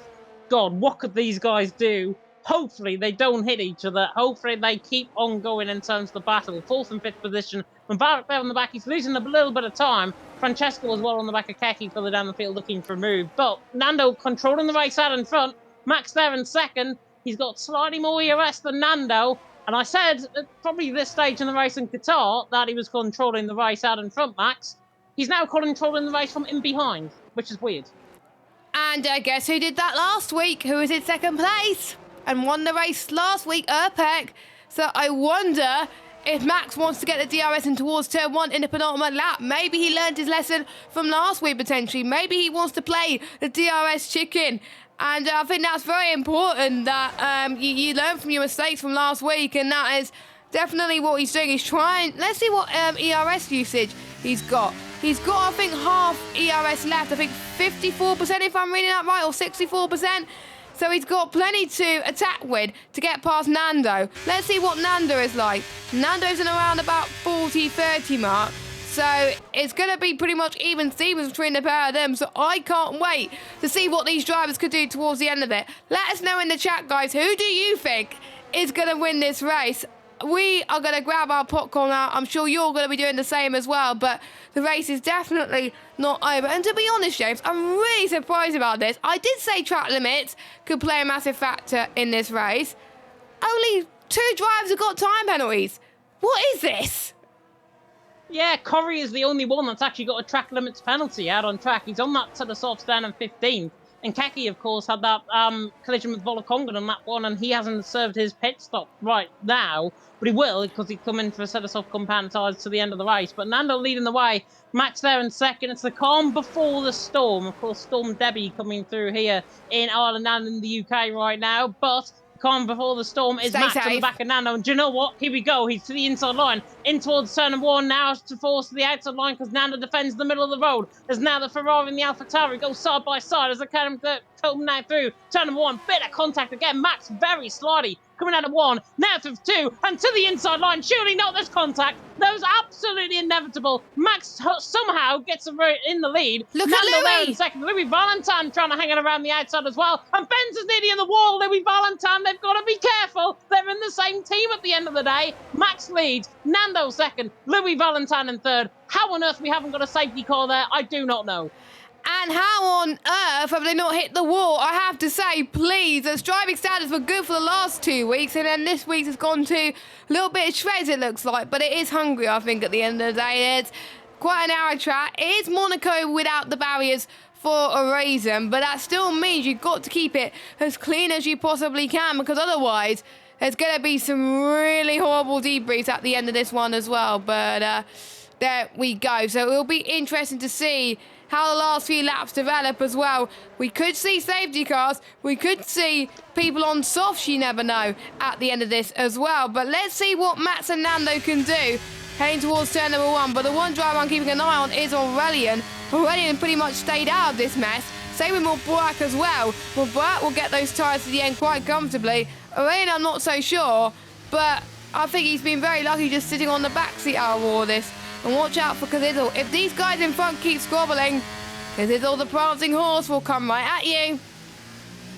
Speaker 4: God, what could these guys do? Hopefully they don't hit each other. Hopefully they keep on going in terms of the battle. 4th and 5th position. Mubarak there on the back, he's losing a little bit of time. Francesco as well on the back of Keki further down the field looking for a move. But Nando controlling the race out in front. Max there in second. He's got slightly more ERS than Nando. And I said at probably this stage in the race in Qatar that he was controlling the race out in front, Max. He's now controlling the race from in behind, which is weird.
Speaker 3: And guess who did that last week? Who was in second place and won the race last week? Erpek. So I wonder if Max wants to get the DRS in towards turn 1 in the penultimate lap. Maybe he learned his lesson from last week, potentially. Maybe he wants to play the DRS chicken. And I think that's very important that you learn from your mistakes from last week. And that is definitely what he's doing. He's trying. Let's see what ERS usage he's got. He's got, I think, half ERS left. I think 54%, if I'm reading that right, or 64%. So he's got plenty to attack with to get past Nando. Let's see what Nando is like. Nando's in around about 40-30 mark. So it's going to be pretty much even Stevens between the pair of them. So I can't wait to see what these drivers could do towards the end of it. Let us know in the chat, guys. Who do you think is going to win this race? We are going to grab our popcorn out. I'm sure you're going to be doing the same as well. But the race is definitely not over. And to be honest, James, I'm really surprised about this. I did say track limits could play a massive factor in this race. Only 2 drivers have got time penalties. What is this?
Speaker 4: Yeah, Corey is the only one that's actually got a track limits penalty out on track. He's on that to the soft stand in 15th. And Keki, of course, had that collision with Volakongan on that one, and he hasn't served his pit stop right now. But he will, because he's come in for a set of soft compound tyres to the end of the race. But Nando leading the way. Max there in second. It's the calm before the storm. Of course, Storm Debbie coming through here in Ireland and in the UK right now. But calm before the storm is Max on the back of Nando. And do you know what? Here we go. He's to the inside line. In towards turn number 1 now to force to the outside line because Nando defends the middle of the road. There's now the Ferrari and the AlphaTauri go side by side as they come now through. Turn number 1. Bit of contact again. Max very slidey. Coming out of 1, now through 2, and to the inside line. Surely not this contact. That was absolutely inevitable. Max somehow gets in the lead.
Speaker 3: Look
Speaker 4: Nando
Speaker 3: at Louis.
Speaker 4: there in second. Louis Valentine trying to hang it around the outside as well. And Benz is nearly in the wall. Louis Valentine, they've got to be careful. They're in the same team at the end of the day. Max leads. Nando second. Louis Valentine in third. How on earth we haven't got a safety car there, I do not know.
Speaker 3: And how on earth have they not hit the wall? I have to say, please, as driving standards were good for the last 2 weeks, and then this week's has gone to a little bit of shreds, it looks like. But it is Hungary, I think, at the end of the day. It's quite an narrow track. It is Monaco without the barriers for a reason, but that still means you've got to keep it as clean as you possibly can, because otherwise there's going to be some really horrible debriefs at the end of this one as well. But there we go. So it'll be interesting to see how the last few laps develop as well. We could see safety cars. We could see people on softs, you never know, at the end of this as well. But let's see what Mats and Nando can do heading towards turn number 1. But the one driver I'm keeping an eye on is Aurelian. Aurelian pretty much stayed out of this mess. Same with Mubarak as well. Mubarak will get those tyres to the end quite comfortably. Aurelian, I'm not so sure, but I think he's been very lucky just sitting on the back seat out of all of this. And watch out for Kazidl. If these guys in front keep squabbling, Kazidl the prancing horse will come right at you.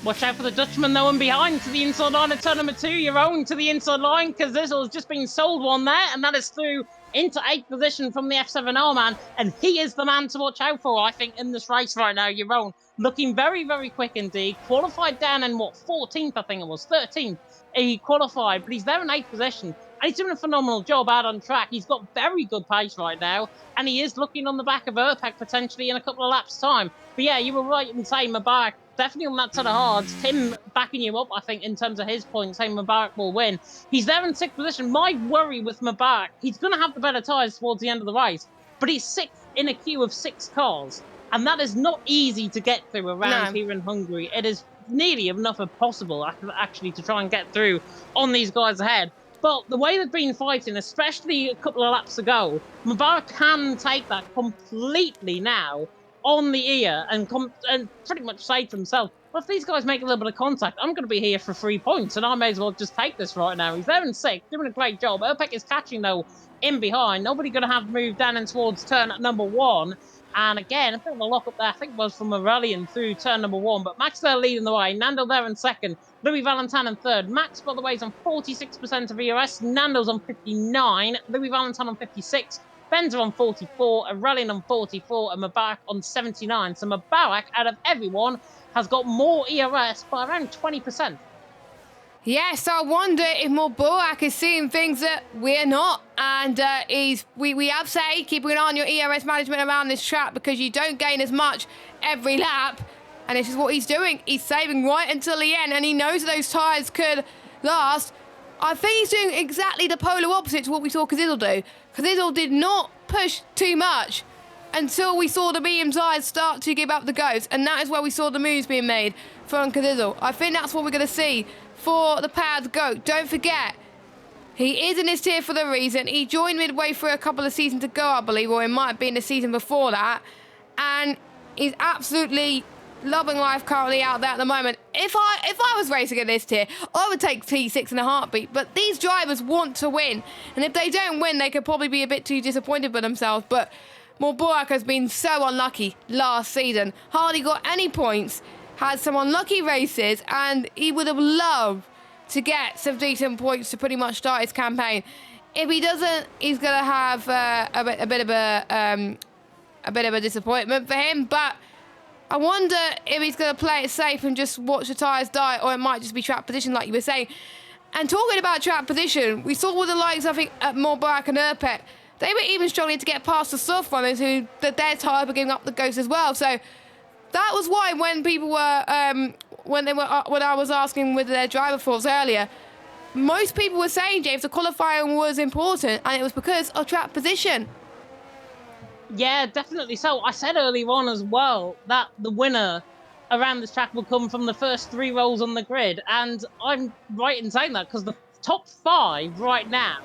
Speaker 4: Watch out for the Dutchman, though, and behind to the inside line of turn number 2. Your own to the inside line. Kazidl has just been sold one there, and that is through into 8th position from the F7R man. And he is the man to watch out for, I think, in this race right now. Your own looking very, very quick indeed. Qualified down in, 14th, I think it was, 13th. He qualified, but he's there in 8th position. And he's doing a phenomenal job out on track. He's got very good pace right now. And he is looking on the back of Erpek potentially in a couple of laps' time. But yeah, you were right in saying Mubarak definitely on that set of hards. Tim backing you up, I think, in terms of his points, saying Mubarak will win. He's there in 6th position. My worry with Mubarak, he's going to have the better tyres towards the end of the race. But he's 6th in a queue of 6 cars. And that is not easy to get through around here in Hungary. It is nearly enough of possible, actually, to try and get through on these guys ahead. But the way they've been fighting, especially a couple of laps ago, Mubarak can take that completely now on the ear and pretty much say to himself, well, if these guys make a little bit of contact, I'm going to be here for 3 points, and I may as well just take this right now. He's there in 6th, doing a great job. Erpek is catching, though, in behind. Nobody going to have moved down in towards turn at number 1. And again, a bit of a lock up there, I think it was from Aurelian through turn number 1. But Max there leading the way. Nando there in 2nd. Louis Valentine in 3rd. Max, by the way, is on 46% of ERS. Nando's on 59. Louis Valentine on 56. Benza on 44, Aurelian on 44, and Mubarak on 79. So Mubarak, out of everyone, has got more ERS by around 20%.
Speaker 3: Yes, I wonder if Mubarak is seeing things that we're not. And we have said, keep an eye on your ERS management around this track because you don't gain as much every lap. And this is what he's doing. He's saving right until the end, and he knows those tyres could last. I think he's doing exactly the polar opposite to what we saw Kazizel do. Kazizel did not push too much until we saw the medium tyres start to give up the ghost. And that is where we saw the moves being made from Kazizel. I think that's what we're going to see for the Pad GOAT. Don't forget, he is in this tier for the reason. He joined midway through a couple of seasons ago, I believe, or it might have been the season before that. And he's absolutely loving life currently out there at the moment. If I was racing in this tier, I would take T6 in a heartbeat. But these drivers want to win. And if they don't win, they could probably be a bit too disappointed with themselves. But Mubarak has been so unlucky last season. Hardly got any points. Had some unlucky races, and he would have loved to get some decent points to pretty much start his campaign. If he doesn't, he's going to have a bit of a disappointment for him. But I wonder if he's going to play it safe and just watch the tyres die, or it might just be track position, like you were saying. And talking about track position, we saw with the likes, I think, at Mubarak and Urpek, they were even struggling to get past the soft runners who their tyres were giving up the ghost as well. So that was why when people were, when I was asking with their driver thoughts earlier, most people were saying, James, the qualifying was important, and it was because of track position.
Speaker 4: Yeah, definitely so. I said earlier on as well that the winner around this track will come from the first 3 rows on the grid, and I'm right in saying that because the top 5 right now,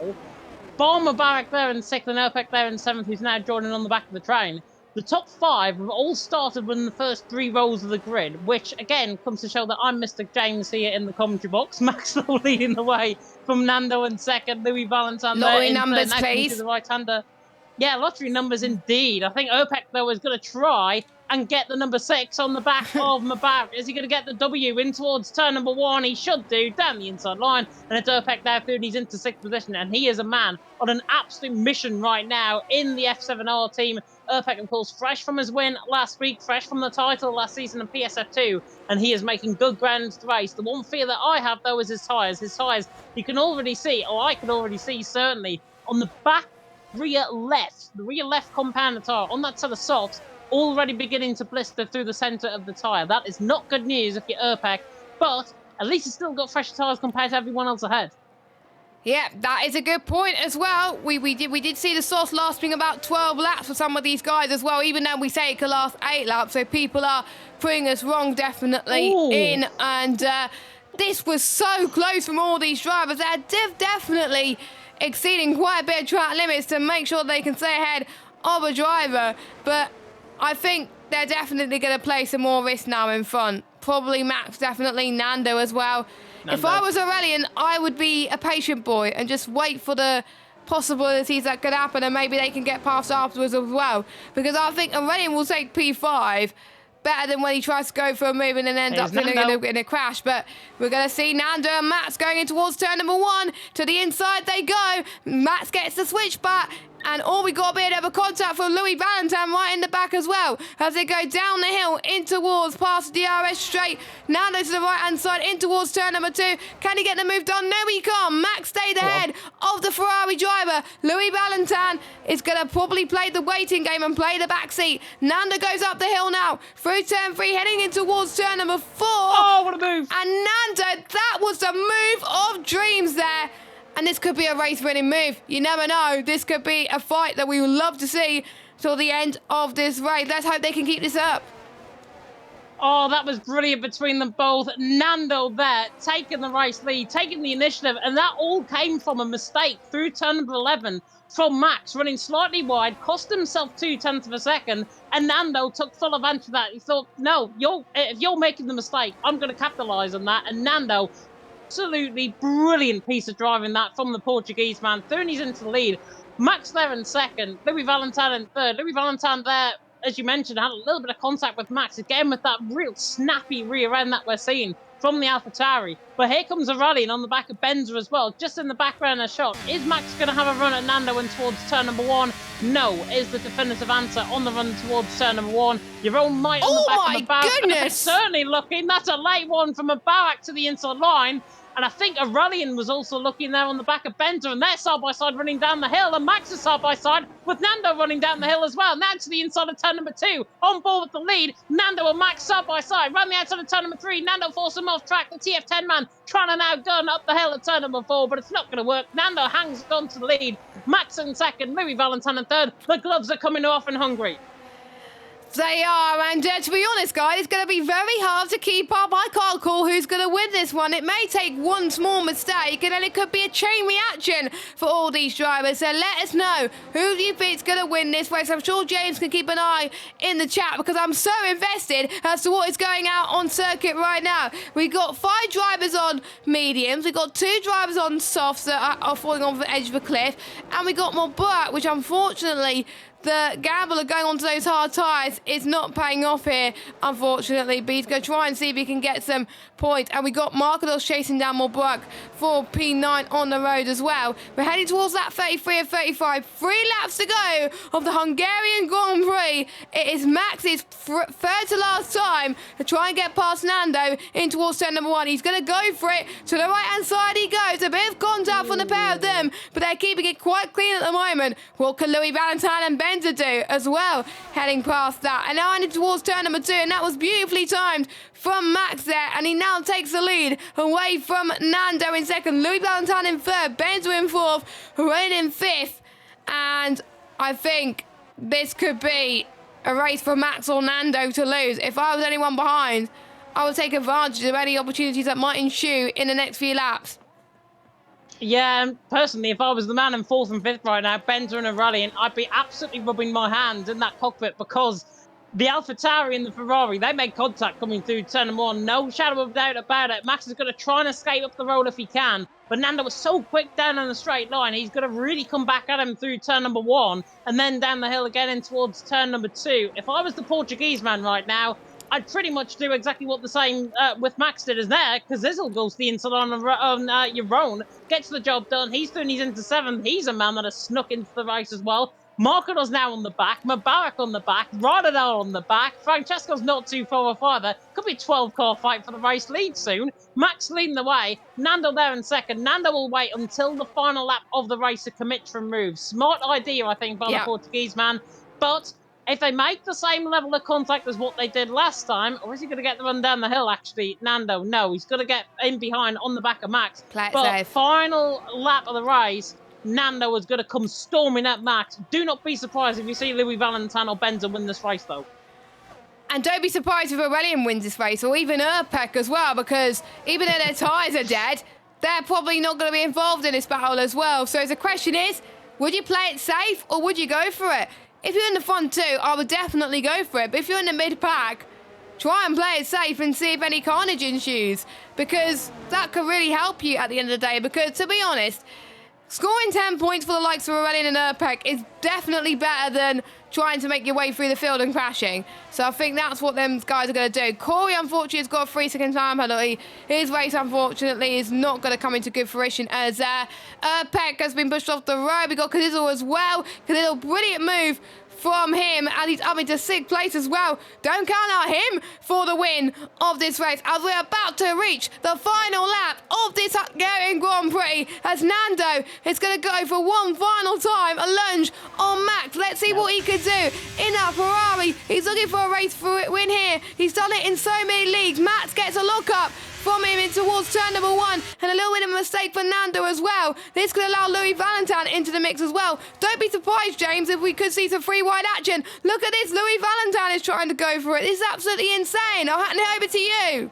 Speaker 4: bar Mubarak there in 6th and Urpek there in 7th, who's now joining on the back of the train. The top 5 have all started within the first 3 rows of the grid, which, again, comes to show that I'm Mr. James here in the commentary box. Max Lowe leading the way from Nando in 2nd, Louis Valentine there in 3rd.
Speaker 3: Numbers, please.
Speaker 4: To the right-hander. Yeah, lottery numbers indeed. I think Urpek, though, is going to try and get the number 6 on the back of Mubarak. Is he going to get the W in towards turn number 1? He should do, down the inside line. And it's Urpek there, and he's into 6th position. And he is a man on an absolute mission right now in the F7R team. Urpek, of course, fresh from his win last week, fresh from the title last season in PSF2, and he is making good ground to race. The one fear that I have, though, is his tyres. His tyres, you can already see, or I can already see, certainly, on the back rear left, the rear left compound tyre, on that set of softs, already beginning to blister through the centre of the tyre. That is not good news if you're Urpek, but at least he's still got fresh tyres compared to everyone else ahead.
Speaker 3: Yeah, that is a good point as well. We did see the source lasting about 12 laps for some of these guys as well, even though we say it could last 8 laps, so people are putting us wrong definitely in. And this was so close from all these drivers. They're definitely exceeding quite a bit of track limits to make sure they can stay ahead of a driver. But I think they're definitely going to play some more risk now in front. Probably Max, definitely Nando as well. Nando. If I was Aurelian, I would be a patient boy and just wait for the possibilities that could happen, and maybe they can get past afterwards as well. Because I think Aurelian will take P5 better than when he tries to go for a move and then end up in a crash. But we're going to see Nando and Max going in towards turn number 1. To the inside they go. Max gets the switch back. And we got a bit of a contact from Louis Valentine right in the back as well. As they go down the hill in towards past the DRS straight. Nando to the right-hand side in towards turn number 2. Can he get the move done? No, he can't. Max stayed ahead of the Ferrari driver. Louis Valentine is going to probably play the waiting game and play the back seat. Nando goes up the hill now. Through turn 3, heading in towards turn number 4.
Speaker 4: Oh, what a move.
Speaker 3: And Nando, that was the move of dreams there. And this could be a race-winning move. You never know. This could be a fight that we would love to see till the end of this race. Let's hope they can keep this up.
Speaker 4: Oh, that was brilliant between them both. Nando there, taking the race lead, taking the initiative, and that all came from a mistake through turn number 11 from Max, running slightly wide, cost himself 0.2 of a second, and Nando took full advantage of that. He thought, no, if you're making the mistake, I'm going to capitalise on that, and Nando, absolutely brilliant piece of driving that from the Portuguese man. Thurney's into the lead. Max there in 2nd. Louis Valentine in 3rd. Louis Valentine there, as you mentioned, had a little bit of contact with Max. Again, with that real snappy rear end that we're seeing from the AlphaTauri. But here comes Aurelian on the back of Benza as well, just in the background of shot. Is Max going to have a run at Nando and towards turn number 1? No is the definitive answer on the run towards turn number 1. Your own might on the back of Mubarak.
Speaker 3: Goodness!
Speaker 4: Certainly looking. That's a late one from Mubarak to the inside line. And I think Aurelian was also looking there on the back of Bender, and they're side-by-side running down the hill, and Max is side-by-side with Nando running down the hill as well. Now to the inside of turn number 2, on board with the lead. Nando and Max side-by-side, round the outside of turn number 3. Nando forced him off track. The TF10 man trying to now gun up the hill at turn number 4, but it's not going to work. Nando hangs on to the lead. Max in second, Louis Valentine in third. The gloves are coming off in Hungary.
Speaker 3: They are, and to be honest, guys, it's going to be very hard to keep up. I can't call who's going to win this one. It may take one small mistake, and then it could be a chain reaction for all these drivers. So let us know who do you think is going to win this race. I'm sure James can keep an eye in the chat because I'm so invested as to what is going out on circuit right now. We've got 5 drivers on mediums. We've got 2 drivers on softs that are falling off the edge of a cliff, and we got Mubarak, which unfortunately the gamble of going onto those hard tyres is not paying off here, unfortunately. But he's going to try and see if he can get some points. And we got Markados chasing down Mubarak for P9 on the road as well. We're heading towards that 33 and 35. 3 laps to go of the Hungarian Grand Prix. It is Max's third to last time to try and get past Nando in towards turn number 1. He's going to go for it. To the right-hand side he goes. A bit of contact from the pair of them, but they're keeping it quite clean at the moment. What can Louis Valentine and Ben to do as well, heading past that, and now heading towards turn number 2, and that was beautifully timed from Max there, and he now takes the lead away from Nando in second, Louis Valentine in third, Benzo in fourth, Rain in fifth, and I think this could be a race for Max or Nando to lose. If I was anyone behind, I would take advantage of any opportunities that might ensue in the next few laps.
Speaker 4: Yeah, personally, if I was the man in 4th and 5th right now, Bender and Aurelian, I'd be absolutely rubbing my hand in that cockpit because the AlphaTauri and the Ferrari, they made contact coming through turn number 1. No shadow of doubt about it. Max is going to try and escape up the road if he can. But Nando was so quick down on the straight line, he's going to really come back at him through turn number 1 and then down the hill again in towards turn number 2. If I was the Portuguese man right now, I'd pretty much do exactly what the same with Max did as there, because Zizzle goes to the inside on Yaron, gets the job done. He's doing his into 7th. He's a man that has snuck into the race as well. Markados now on the back, Mubarak on the back, Radadar on the back. Francesco's not too far off either. Could be a 12-car fight for the race lead soon. Max leading the way. Nando there in second. Nando will wait until the final lap of the race to commit to remove. Smart idea, I think, by the Portuguese man. But if they make the same level of contact as what they did last time, or is he going to get the run down the hill, actually? Nando, no. He's going to get in behind on the back of Max.
Speaker 3: Play it
Speaker 4: but
Speaker 3: safe.
Speaker 4: Final lap of the race, Nando is going to come storming at Max. Do not be surprised if you see Louis Valentine or Benza win this race, though.
Speaker 3: And don't be surprised if Aurelian wins this race, or even Urpek as well, because even though their tyres are dead, they're probably not going to be involved in this battle as well. So the question is, would you play it safe, or would you go for it? If you're in the front 2, I would definitely go for it. But if you're in the mid-pack, try and play it safe and see if any carnage ensues, because that could really help you at the end of the day. Because, to be honest, scoring 10 points for the likes of Aurelian and Urpek is definitely better than trying to make your way through the field and crashing. So I think that's what them guys are going to do. Corey, unfortunately, has got a 3-second time penalty. His race, unfortunately, is not going to come into good fruition as Urpek has been pushed off the road. We got Kadizzle as well. Kadizzle, brilliant move from him, and he's up into 6th place as well. Don't count out him for the win of this race as we're about to reach the final lap of this Hungarian Grand Prix as Nando is going to go for one final time, a lunge on Max. Let's see what he can do in that Ferrari. He's looking for a race win here. He's done it in so many leagues. Max gets a lock-up from him in towards turn number 1, and a little bit of a mistake for Nando as well. This could allow Louis Valentine into the mix as well. Don't be surprised, James, if we could see some free wide action. Look at this, Louis Valentine is trying to go for it. This is absolutely insane. I'll hand it over to you.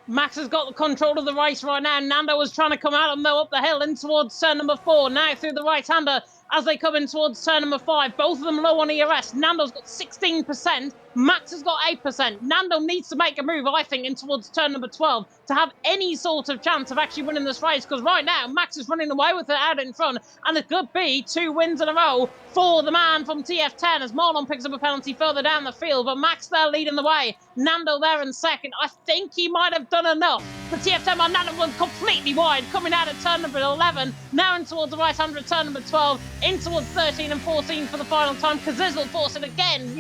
Speaker 4: Max has got the control of the race right now. Nando was trying to come out of him though up the hill in towards turn number 4. Now through the right-hander as they come in towards turn number 5. Both of them low on ERS. Nando's got 16%. Max has got 8%. Nando needs to make a move, I think, in towards turn number 12 to have any sort of chance of actually winning this race, because right now, Max is running away with it out in front, and it could be 2 wins in a row for the man from TF10 as Marlon picks up a penalty further down the field, but Max there leading the way. Nando there in second. I think he might have done enough. The TF10 man, Nando went completely wide, coming out at turn number 11, now in towards the right-hand of turn number 12, in towards 13 and 14 for the final time. Kazizel forcing again,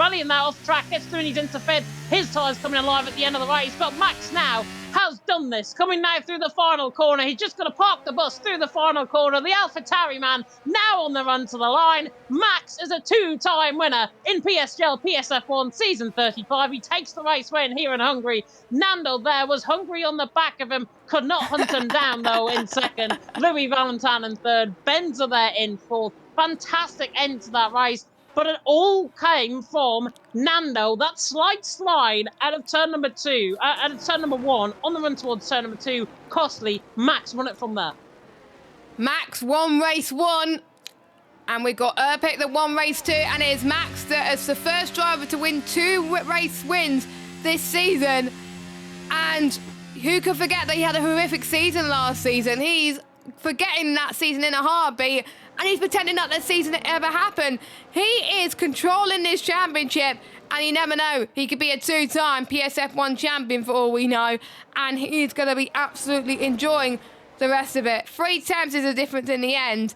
Speaker 4: Aurelian now off track, gets through and he's into fifth. His tyres coming alive at the end of the race, but Max now has done this, coming now through the final corner. He's just going to park the bus through the final corner. The AlphaTauri man now on the run to the line. Max is a 2-time winner in PSGL PSF1 Season 35. He takes the race win here in Hungary. Nando there was hungry on the back of him, could not hunt him down though in second. Louis Valentin in third. Benza there in fourth. Fantastic end to that race. But it all came from Nando. That slight slide out of turn number 2, out of turn number 1, on the run towards turn number 2, costly. Max won it from there.
Speaker 3: Max won race 1. And we've got Erpek that won race 2. And it is Max that is the first driver to win 2 race wins this season. And who could forget that he had a horrific season last season? He's forgetting that season in a heartbeat. And he's pretending that that season ever happened. He is controlling this championship, and you never know. He could be a 2-time PSF1 champion for all we know, and he's going to be absolutely enjoying the rest of it. 3 attempts is the difference in the end,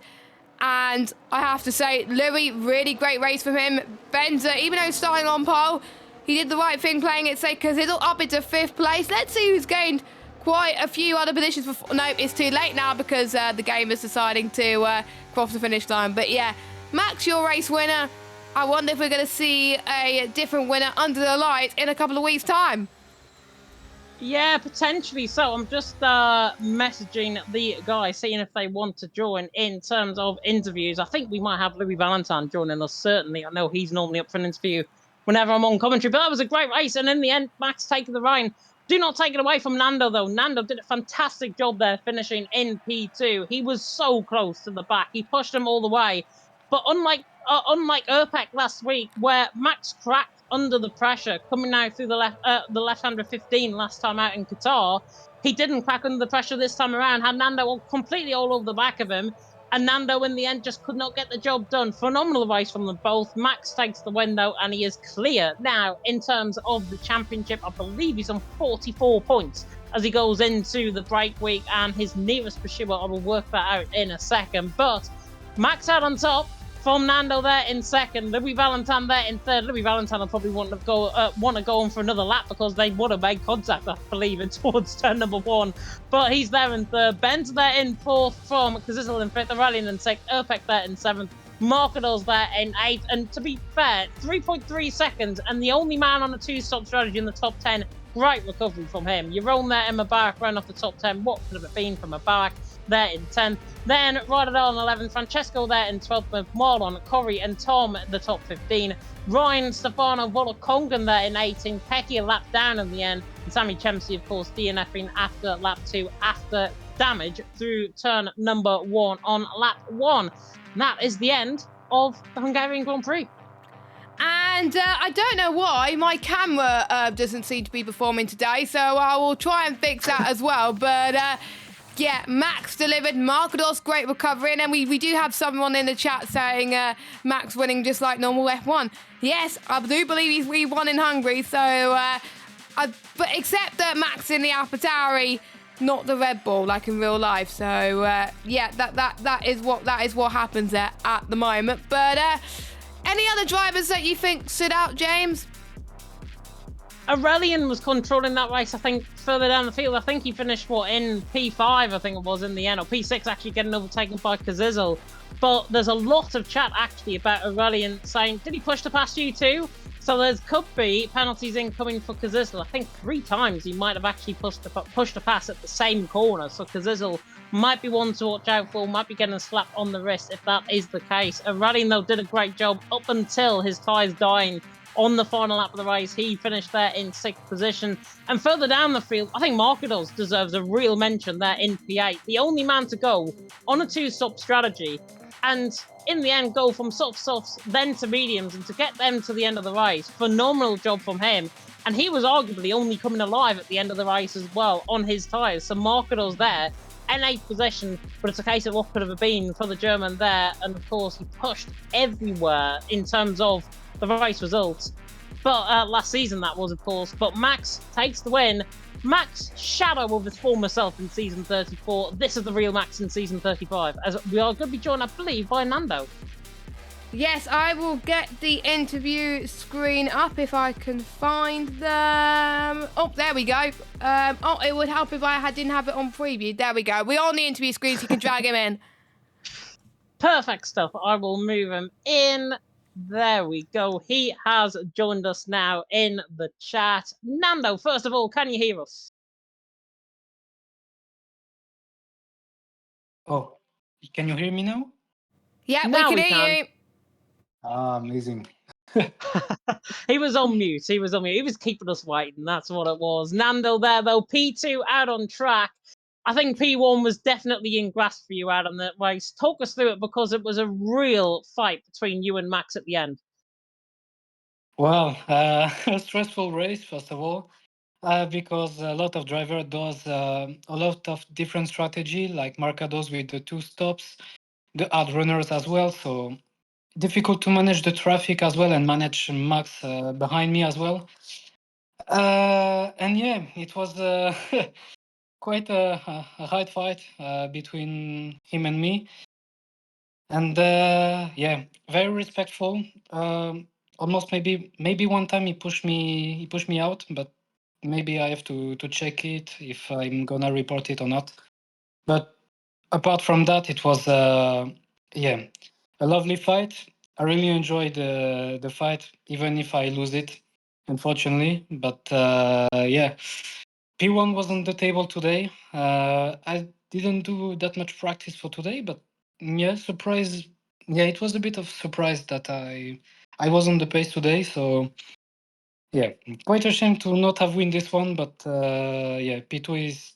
Speaker 3: and I have to say, Louis, really great race from him. Benza, even though he's starting on pole, he did the right thing playing it safe because it'll up into 5th place. Let's see who's gained quite a few other positions before. No, it's too late now because the game is deciding to cross the finish line. But yeah, Max, your race winner. I wonder if we're going to see a different winner under the light in a couple of weeks' time.
Speaker 4: Yeah, potentially so. I'm just messaging the guys, seeing if they want to join in terms of interviews. I think we might have Louis Valentin joining us, certainly. I know he's normally up for an interview whenever I'm on commentary. But that was a great race, and in the end, Max taking the reign. Do not take it away from Nando, though. Nando did a fantastic job there, finishing in P2. He was so close to the back. He pushed him all the way. But unlike Erpek last week, where Max cracked under the pressure, coming out through the left-hand of 15 last time out in Qatar, he didn't crack under the pressure this time around. Had Nando completely all over the back of him. And Nando, in the end, just could not get the job done. Phenomenal race from them both. Max takes the win, though, and he is clear now in terms of the championship. I believe he's on 44 points as he goes into the break week, and his nearest pursuer, I will work that out in a second. But Max out on top from Nando there in second. Louis Valentin there in third. Louis Valentin will probably want to go on for another lap because they would have made contact, I believe, towards turn number 1. But he's there in third. Ben's there in fourth from Kazizel in fifth. Aurelian in sixth. Erpek there in seventh. Markador's there in eighth. And to be fair, 3.3 seconds and the only man on a 2-stop strategy in the top 10. Great recovery from him. Jeroen there in Mubarak ran off the top 10. What could have it been from Mubarak? There in 10th. Then Radadal in 11th. Francesco there in 12th with Marlon, Corey and Tom at the top 15. Ryan, Stefano, Volokongan there in 18th. Pecky a lap down in the end. And Sammy Chemsey, of course, DNFing after lap 2 after damage through turn number 1 on lap 1. And that is the end of the Hungarian Grand Prix.
Speaker 3: And I don't know why my camera doesn't seem to be performing today, so I will try and fix that as well. But yeah, Max delivered. Markador's great recovery. And then we do have someone in the chat saying Max winning just like normal F1. Yes, I do believe we won in Hungary. So, but except that Max in the AlphaTauri, not the Red Bull like in real life. So yeah, that is what happens there at the moment. But any other drivers that you think stood out, James?
Speaker 4: Aurelian was controlling that race, I think, further down the field. I think he finished, in P5, I think it was, in the end, or P6, actually getting overtaken by Kazizel. But there's a lot of chat, actually, about Aurelian saying, did he push to pass you too? So there could be penalties incoming for Kazizel. I think 3 times he might have actually pushed a pass at the same corner. So Kazizel might be one to watch out for, might be getting a slap on the wrist if that is the case. Aurelian, though, did a great job up until his tyres dying on the final lap of the race. He finished there in 6th position. And further down the field, I think Markadors deserves a real mention there in P8. The only man to go on a 2-stop strategy and in the end go from softs then to mediums, and to get them to the end of the race. Phenomenal job from him. And he was arguably only coming alive at the end of the race as well on his tyres. So marketers there, N8 position, but it's a case of what could have been for the German there. And of course, he pushed everywhere in terms of the race results. But last season that was, of course. But Max takes the win. Max, shadow of his former self in season 34. This is the real Max in season 35. As we are going to be joined, I believe, by Nando.
Speaker 3: Yes, I will get the interview screen up if I can find them. Oh, there we go. It would help if I didn't have it on preview. There we go. We're on the interview screen, so you can drag him in.
Speaker 4: Perfect stuff. I will move him in. There we go. He has joined us now in the chat. Nando, first of all, can you hear us?
Speaker 5: Oh, can you hear me now?
Speaker 3: Yeah,
Speaker 4: Now
Speaker 3: we
Speaker 4: we
Speaker 3: can hear you.
Speaker 5: Ah, amazing.
Speaker 4: He was on mute. He was keeping us waiting. That's what it was. Nando there, though. P2 out on track. I think P1 was definitely in grasp for you out on that race. Talk us through it, because it was a real fight between you and Max at the end.
Speaker 5: Well, a stressful race, first of all, because a lot of driver does a lot of different strategy, like Marca does with the two stops, the hard runners as well. So difficult to manage the traffic as well and manage Max behind me as well. And yeah, it was quite a hard fight between him and me. And yeah, very respectful. Almost maybe one time he pushed me out, but maybe I have to check it if I'm gonna report it or not. But apart from that, it was yeah, a lovely fight. I really enjoyed the fight, even if I lose it, unfortunately. But yeah, P1 was on the table today. I didn't do that much practice for today, but yeah, surprise. Yeah, it was a bit of surprise that I was on the pace today. So yeah, quite a shame to not have win this one. But yeah, P2 is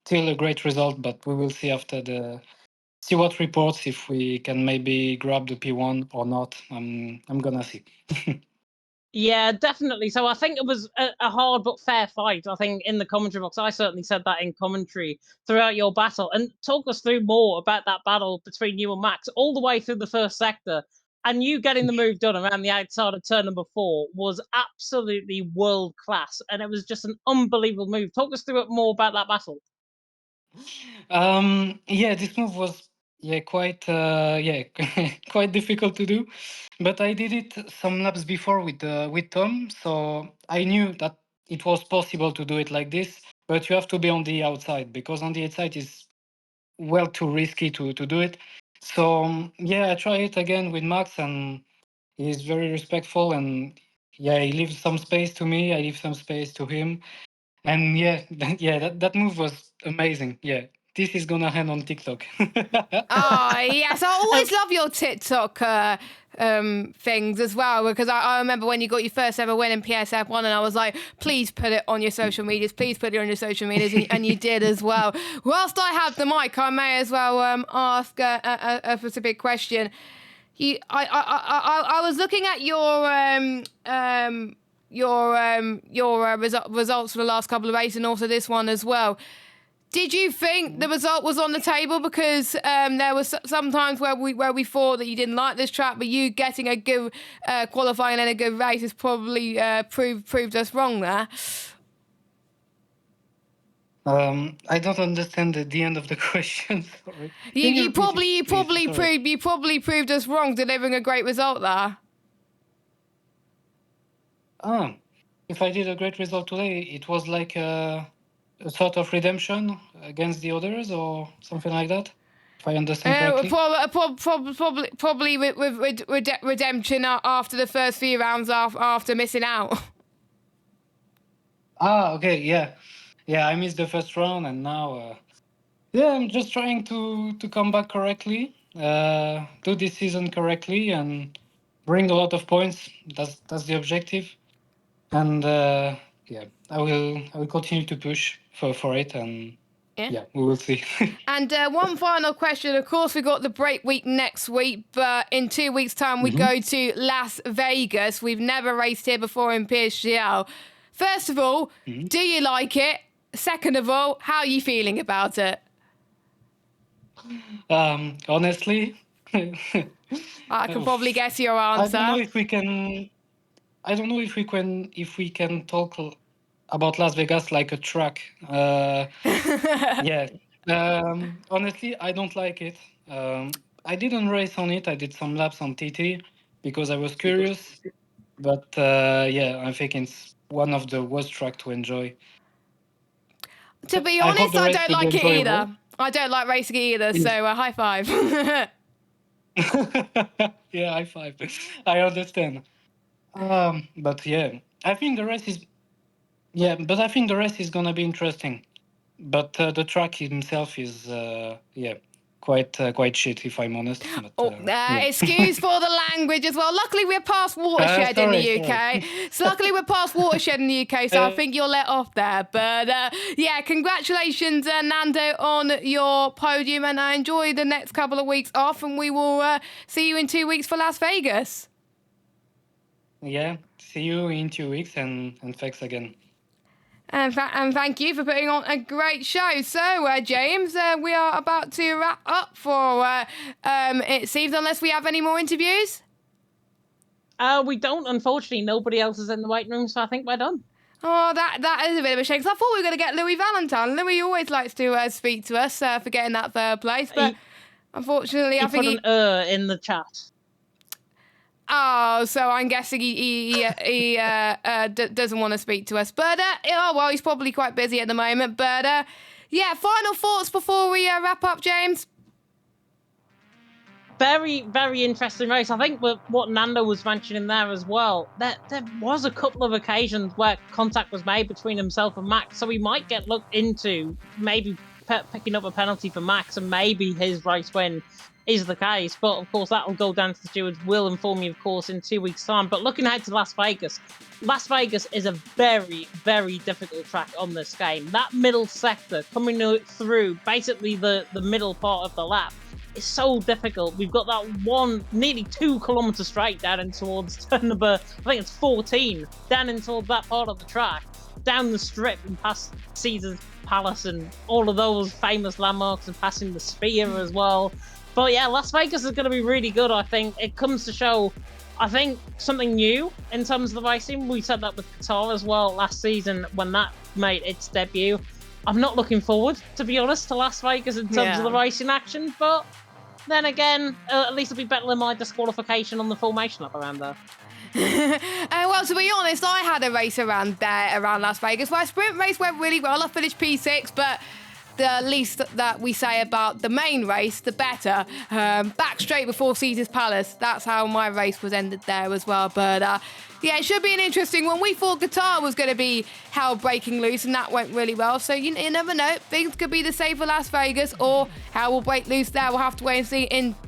Speaker 5: still a great result. But we will see after see what reports if we can maybe grab the P1 or not. I'm gonna see.
Speaker 4: Yeah, definitely. So I think it was a hard but fair fight. I think in the commentary box, I certainly said that in commentary throughout your battle. And talk us through more about that battle between you and Max, all the way through the first sector. And you getting the move done around the outside of turn number 4 was absolutely world class. And it was just an unbelievable move. Talk us through it more about that battle.
Speaker 5: Yeah, this move was quite yeah quite difficult to do, but I did it some laps before with Tom, so I knew that it was possible to do it like this. But you have to be on the outside, because on the outside is well too risky to do it. So yeah, I try it again with Max, and he's very respectful, and yeah, he leaves some space to me. I leave some space to him. And yeah, yeah, that move was amazing. Yeah, this is gonna hand on TikTok.
Speaker 3: Oh, yes. I always love your TikTok things as well, because I remember when you got your first ever win in PSF1, and I was like, please put it on your social medias, please put it on your social medias, and you did as well. Whilst I have the mic, I may as well ask a specific question. I was looking at your results for the last couple of races, and also this one as well. Did you think the result was on the table? Because there was some times where we thought that you didn't like this track, but you getting a good qualifying and a good race has probably proved us wrong there.
Speaker 5: I don't understand the end of the question. Sorry.
Speaker 3: You probably proved us wrong, delivering a great result there.
Speaker 5: If I did a great result today, it was like a sort of redemption against the others, or something like that. If I understand correctly.
Speaker 3: Probably with redemption after the first few rounds after missing out.
Speaker 5: Okay, yeah. I missed the first round, and now yeah, I'm just trying to come back correctly, do this season correctly, and bring a lot of points. That's the objective, and yeah, I will continue to push for it, and yeah, we will see.
Speaker 3: And one final question. Of course, we've got the break week next week, but in 2 weeks' time, we go to Las Vegas. We've never raced here before in PSGL. First of all, do you like it? Second of all, how are you feeling about it?
Speaker 5: Honestly,
Speaker 3: I can probably guess your
Speaker 5: I
Speaker 3: answer.
Speaker 5: don't know if we can. I don't know if we can talk about Las Vegas like a track. Yeah. Honestly, I don't like it. I didn't race on it. I did some laps on TT because I was curious. But yeah, I think it's one of the worst track to enjoy.
Speaker 3: To be
Speaker 5: I hope
Speaker 3: honest,
Speaker 5: the
Speaker 3: I
Speaker 5: race
Speaker 3: don't
Speaker 5: will be
Speaker 3: like it
Speaker 5: enjoyable.
Speaker 3: either. I don't like racing either, so high five.
Speaker 5: Yeah, high five. I understand. But yeah, I think the race is. Yeah, but I think the race is gonna be interesting. But the track himself is, yeah, quite shit if I'm honest. But,
Speaker 3: Oh,
Speaker 5: yeah.
Speaker 3: excuse for the language as well. Luckily, we're past Watershed in the UK. So luckily, we're past Watershed in the UK, so I think you're let off there. But yeah, congratulations, Nando, on your podium, and I enjoy the next couple of weeks off, and we will see you in 2 weeks for Las Vegas.
Speaker 5: Yeah, see you in 2 weeks, and thanks again.
Speaker 3: And thank you for putting on a great show. So, James, we are about to wrap up for, it seems, unless we have any more interviews.
Speaker 4: We don't, unfortunately. Nobody else is in the waiting room, so I think we're done.
Speaker 3: Oh, that is a bit of a shame, because I thought we were going to get Louis Valentine. Louis always likes to speak to us for getting that third place, but unfortunately, I think
Speaker 4: he put an in the chat.
Speaker 3: Oh, so I'm guessing he doesn't want to speak to us. But, oh, well, he's probably quite busy at the moment. But, yeah, final thoughts before we wrap up, James?
Speaker 4: Very, very interesting race. I think what Nando was mentioning there as well, there was a couple of occasions where contact was made between himself and Max, so we might get looked into maybe picking up a penalty for Max, and maybe his race win is the case. But of course, that will go down to the stewards. We'll inform you, of course, in 2 weeks' time. But looking ahead to Las Vegas is a very, very difficult track on this game. That middle sector coming through basically the middle part of the lap is so difficult. We've got that one nearly 2 kilometer straight down in towards turn number, I think it's 14, down in towards that part of the track, down the strip and past Caesar's Palace and all of those famous landmarks, and passing the Sphere as well. But yeah, Las Vegas is going to be really good, I think. It comes to show, I think, something new in terms of the racing. We said that with Qatar as well last season when that made its debut. I'm not looking forward, to be honest, to Las Vegas in terms of the racing action, but then again, at least it'll be better than my disqualification on the formation up around there.
Speaker 3: Well, to be honest, I had a race around Las Vegas. My sprint race went really well. I finished P6, but the least that we say about the main race, the better. Back straight before Caesar's Palace. That's how my race was ended there as well. But yeah, it should be an interesting one. We thought Qatar was going to be hell breaking loose, and that went really well. So you never know. Things could be the same for Las Vegas, or hell will break loose there. We'll have to wait and see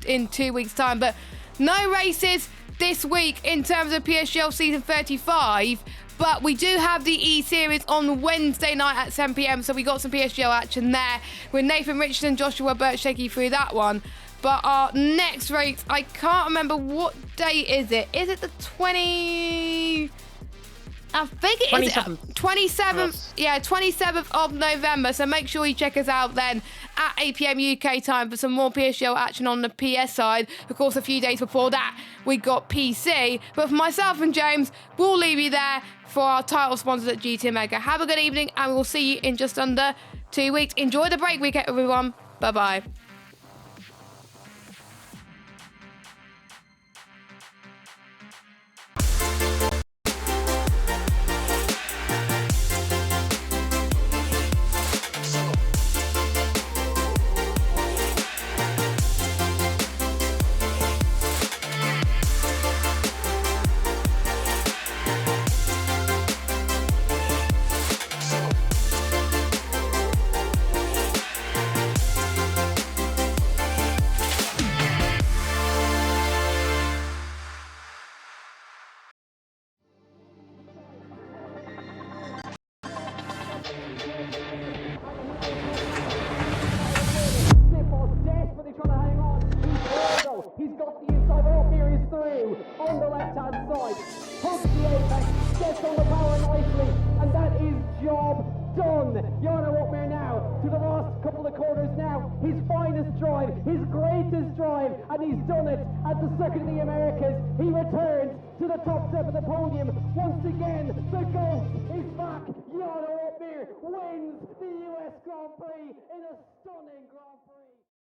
Speaker 3: in 2 weeks' time. But no races this week in terms of PSGL season 35. But we do have the E-Series on Wednesday night at 7 p.m, so we got some PSGL action there with Nathan Richardson, Joshua Birch taking you through that one. But our next race, I can't remember what day is it. Is it the 20... I think it is 27th. Yeah, 27th of November. So make sure you check us out then at 8 p.m. UK time for some more PSGL action on the PS side. Of course, a few days before that, we got PC. But for myself and James, we'll leave you there for our title sponsors at GT Mega. Have a good evening, and we'll see you in just under 2 weeks. Enjoy the break week, everyone. Bye-bye.
Speaker 2: on the left-hand side. Hooks the apex, gets on the power nicely, and that is job done. Jarno Opmeer now to the last couple of corners now. His finest drive, his greatest drive, and he's done it at the Circuit of the Americas. He returns to the top step of the podium. Once again, the GOAT is back. Jarno Opmeer wins the US Grand Prix in a stunning Grand Prix.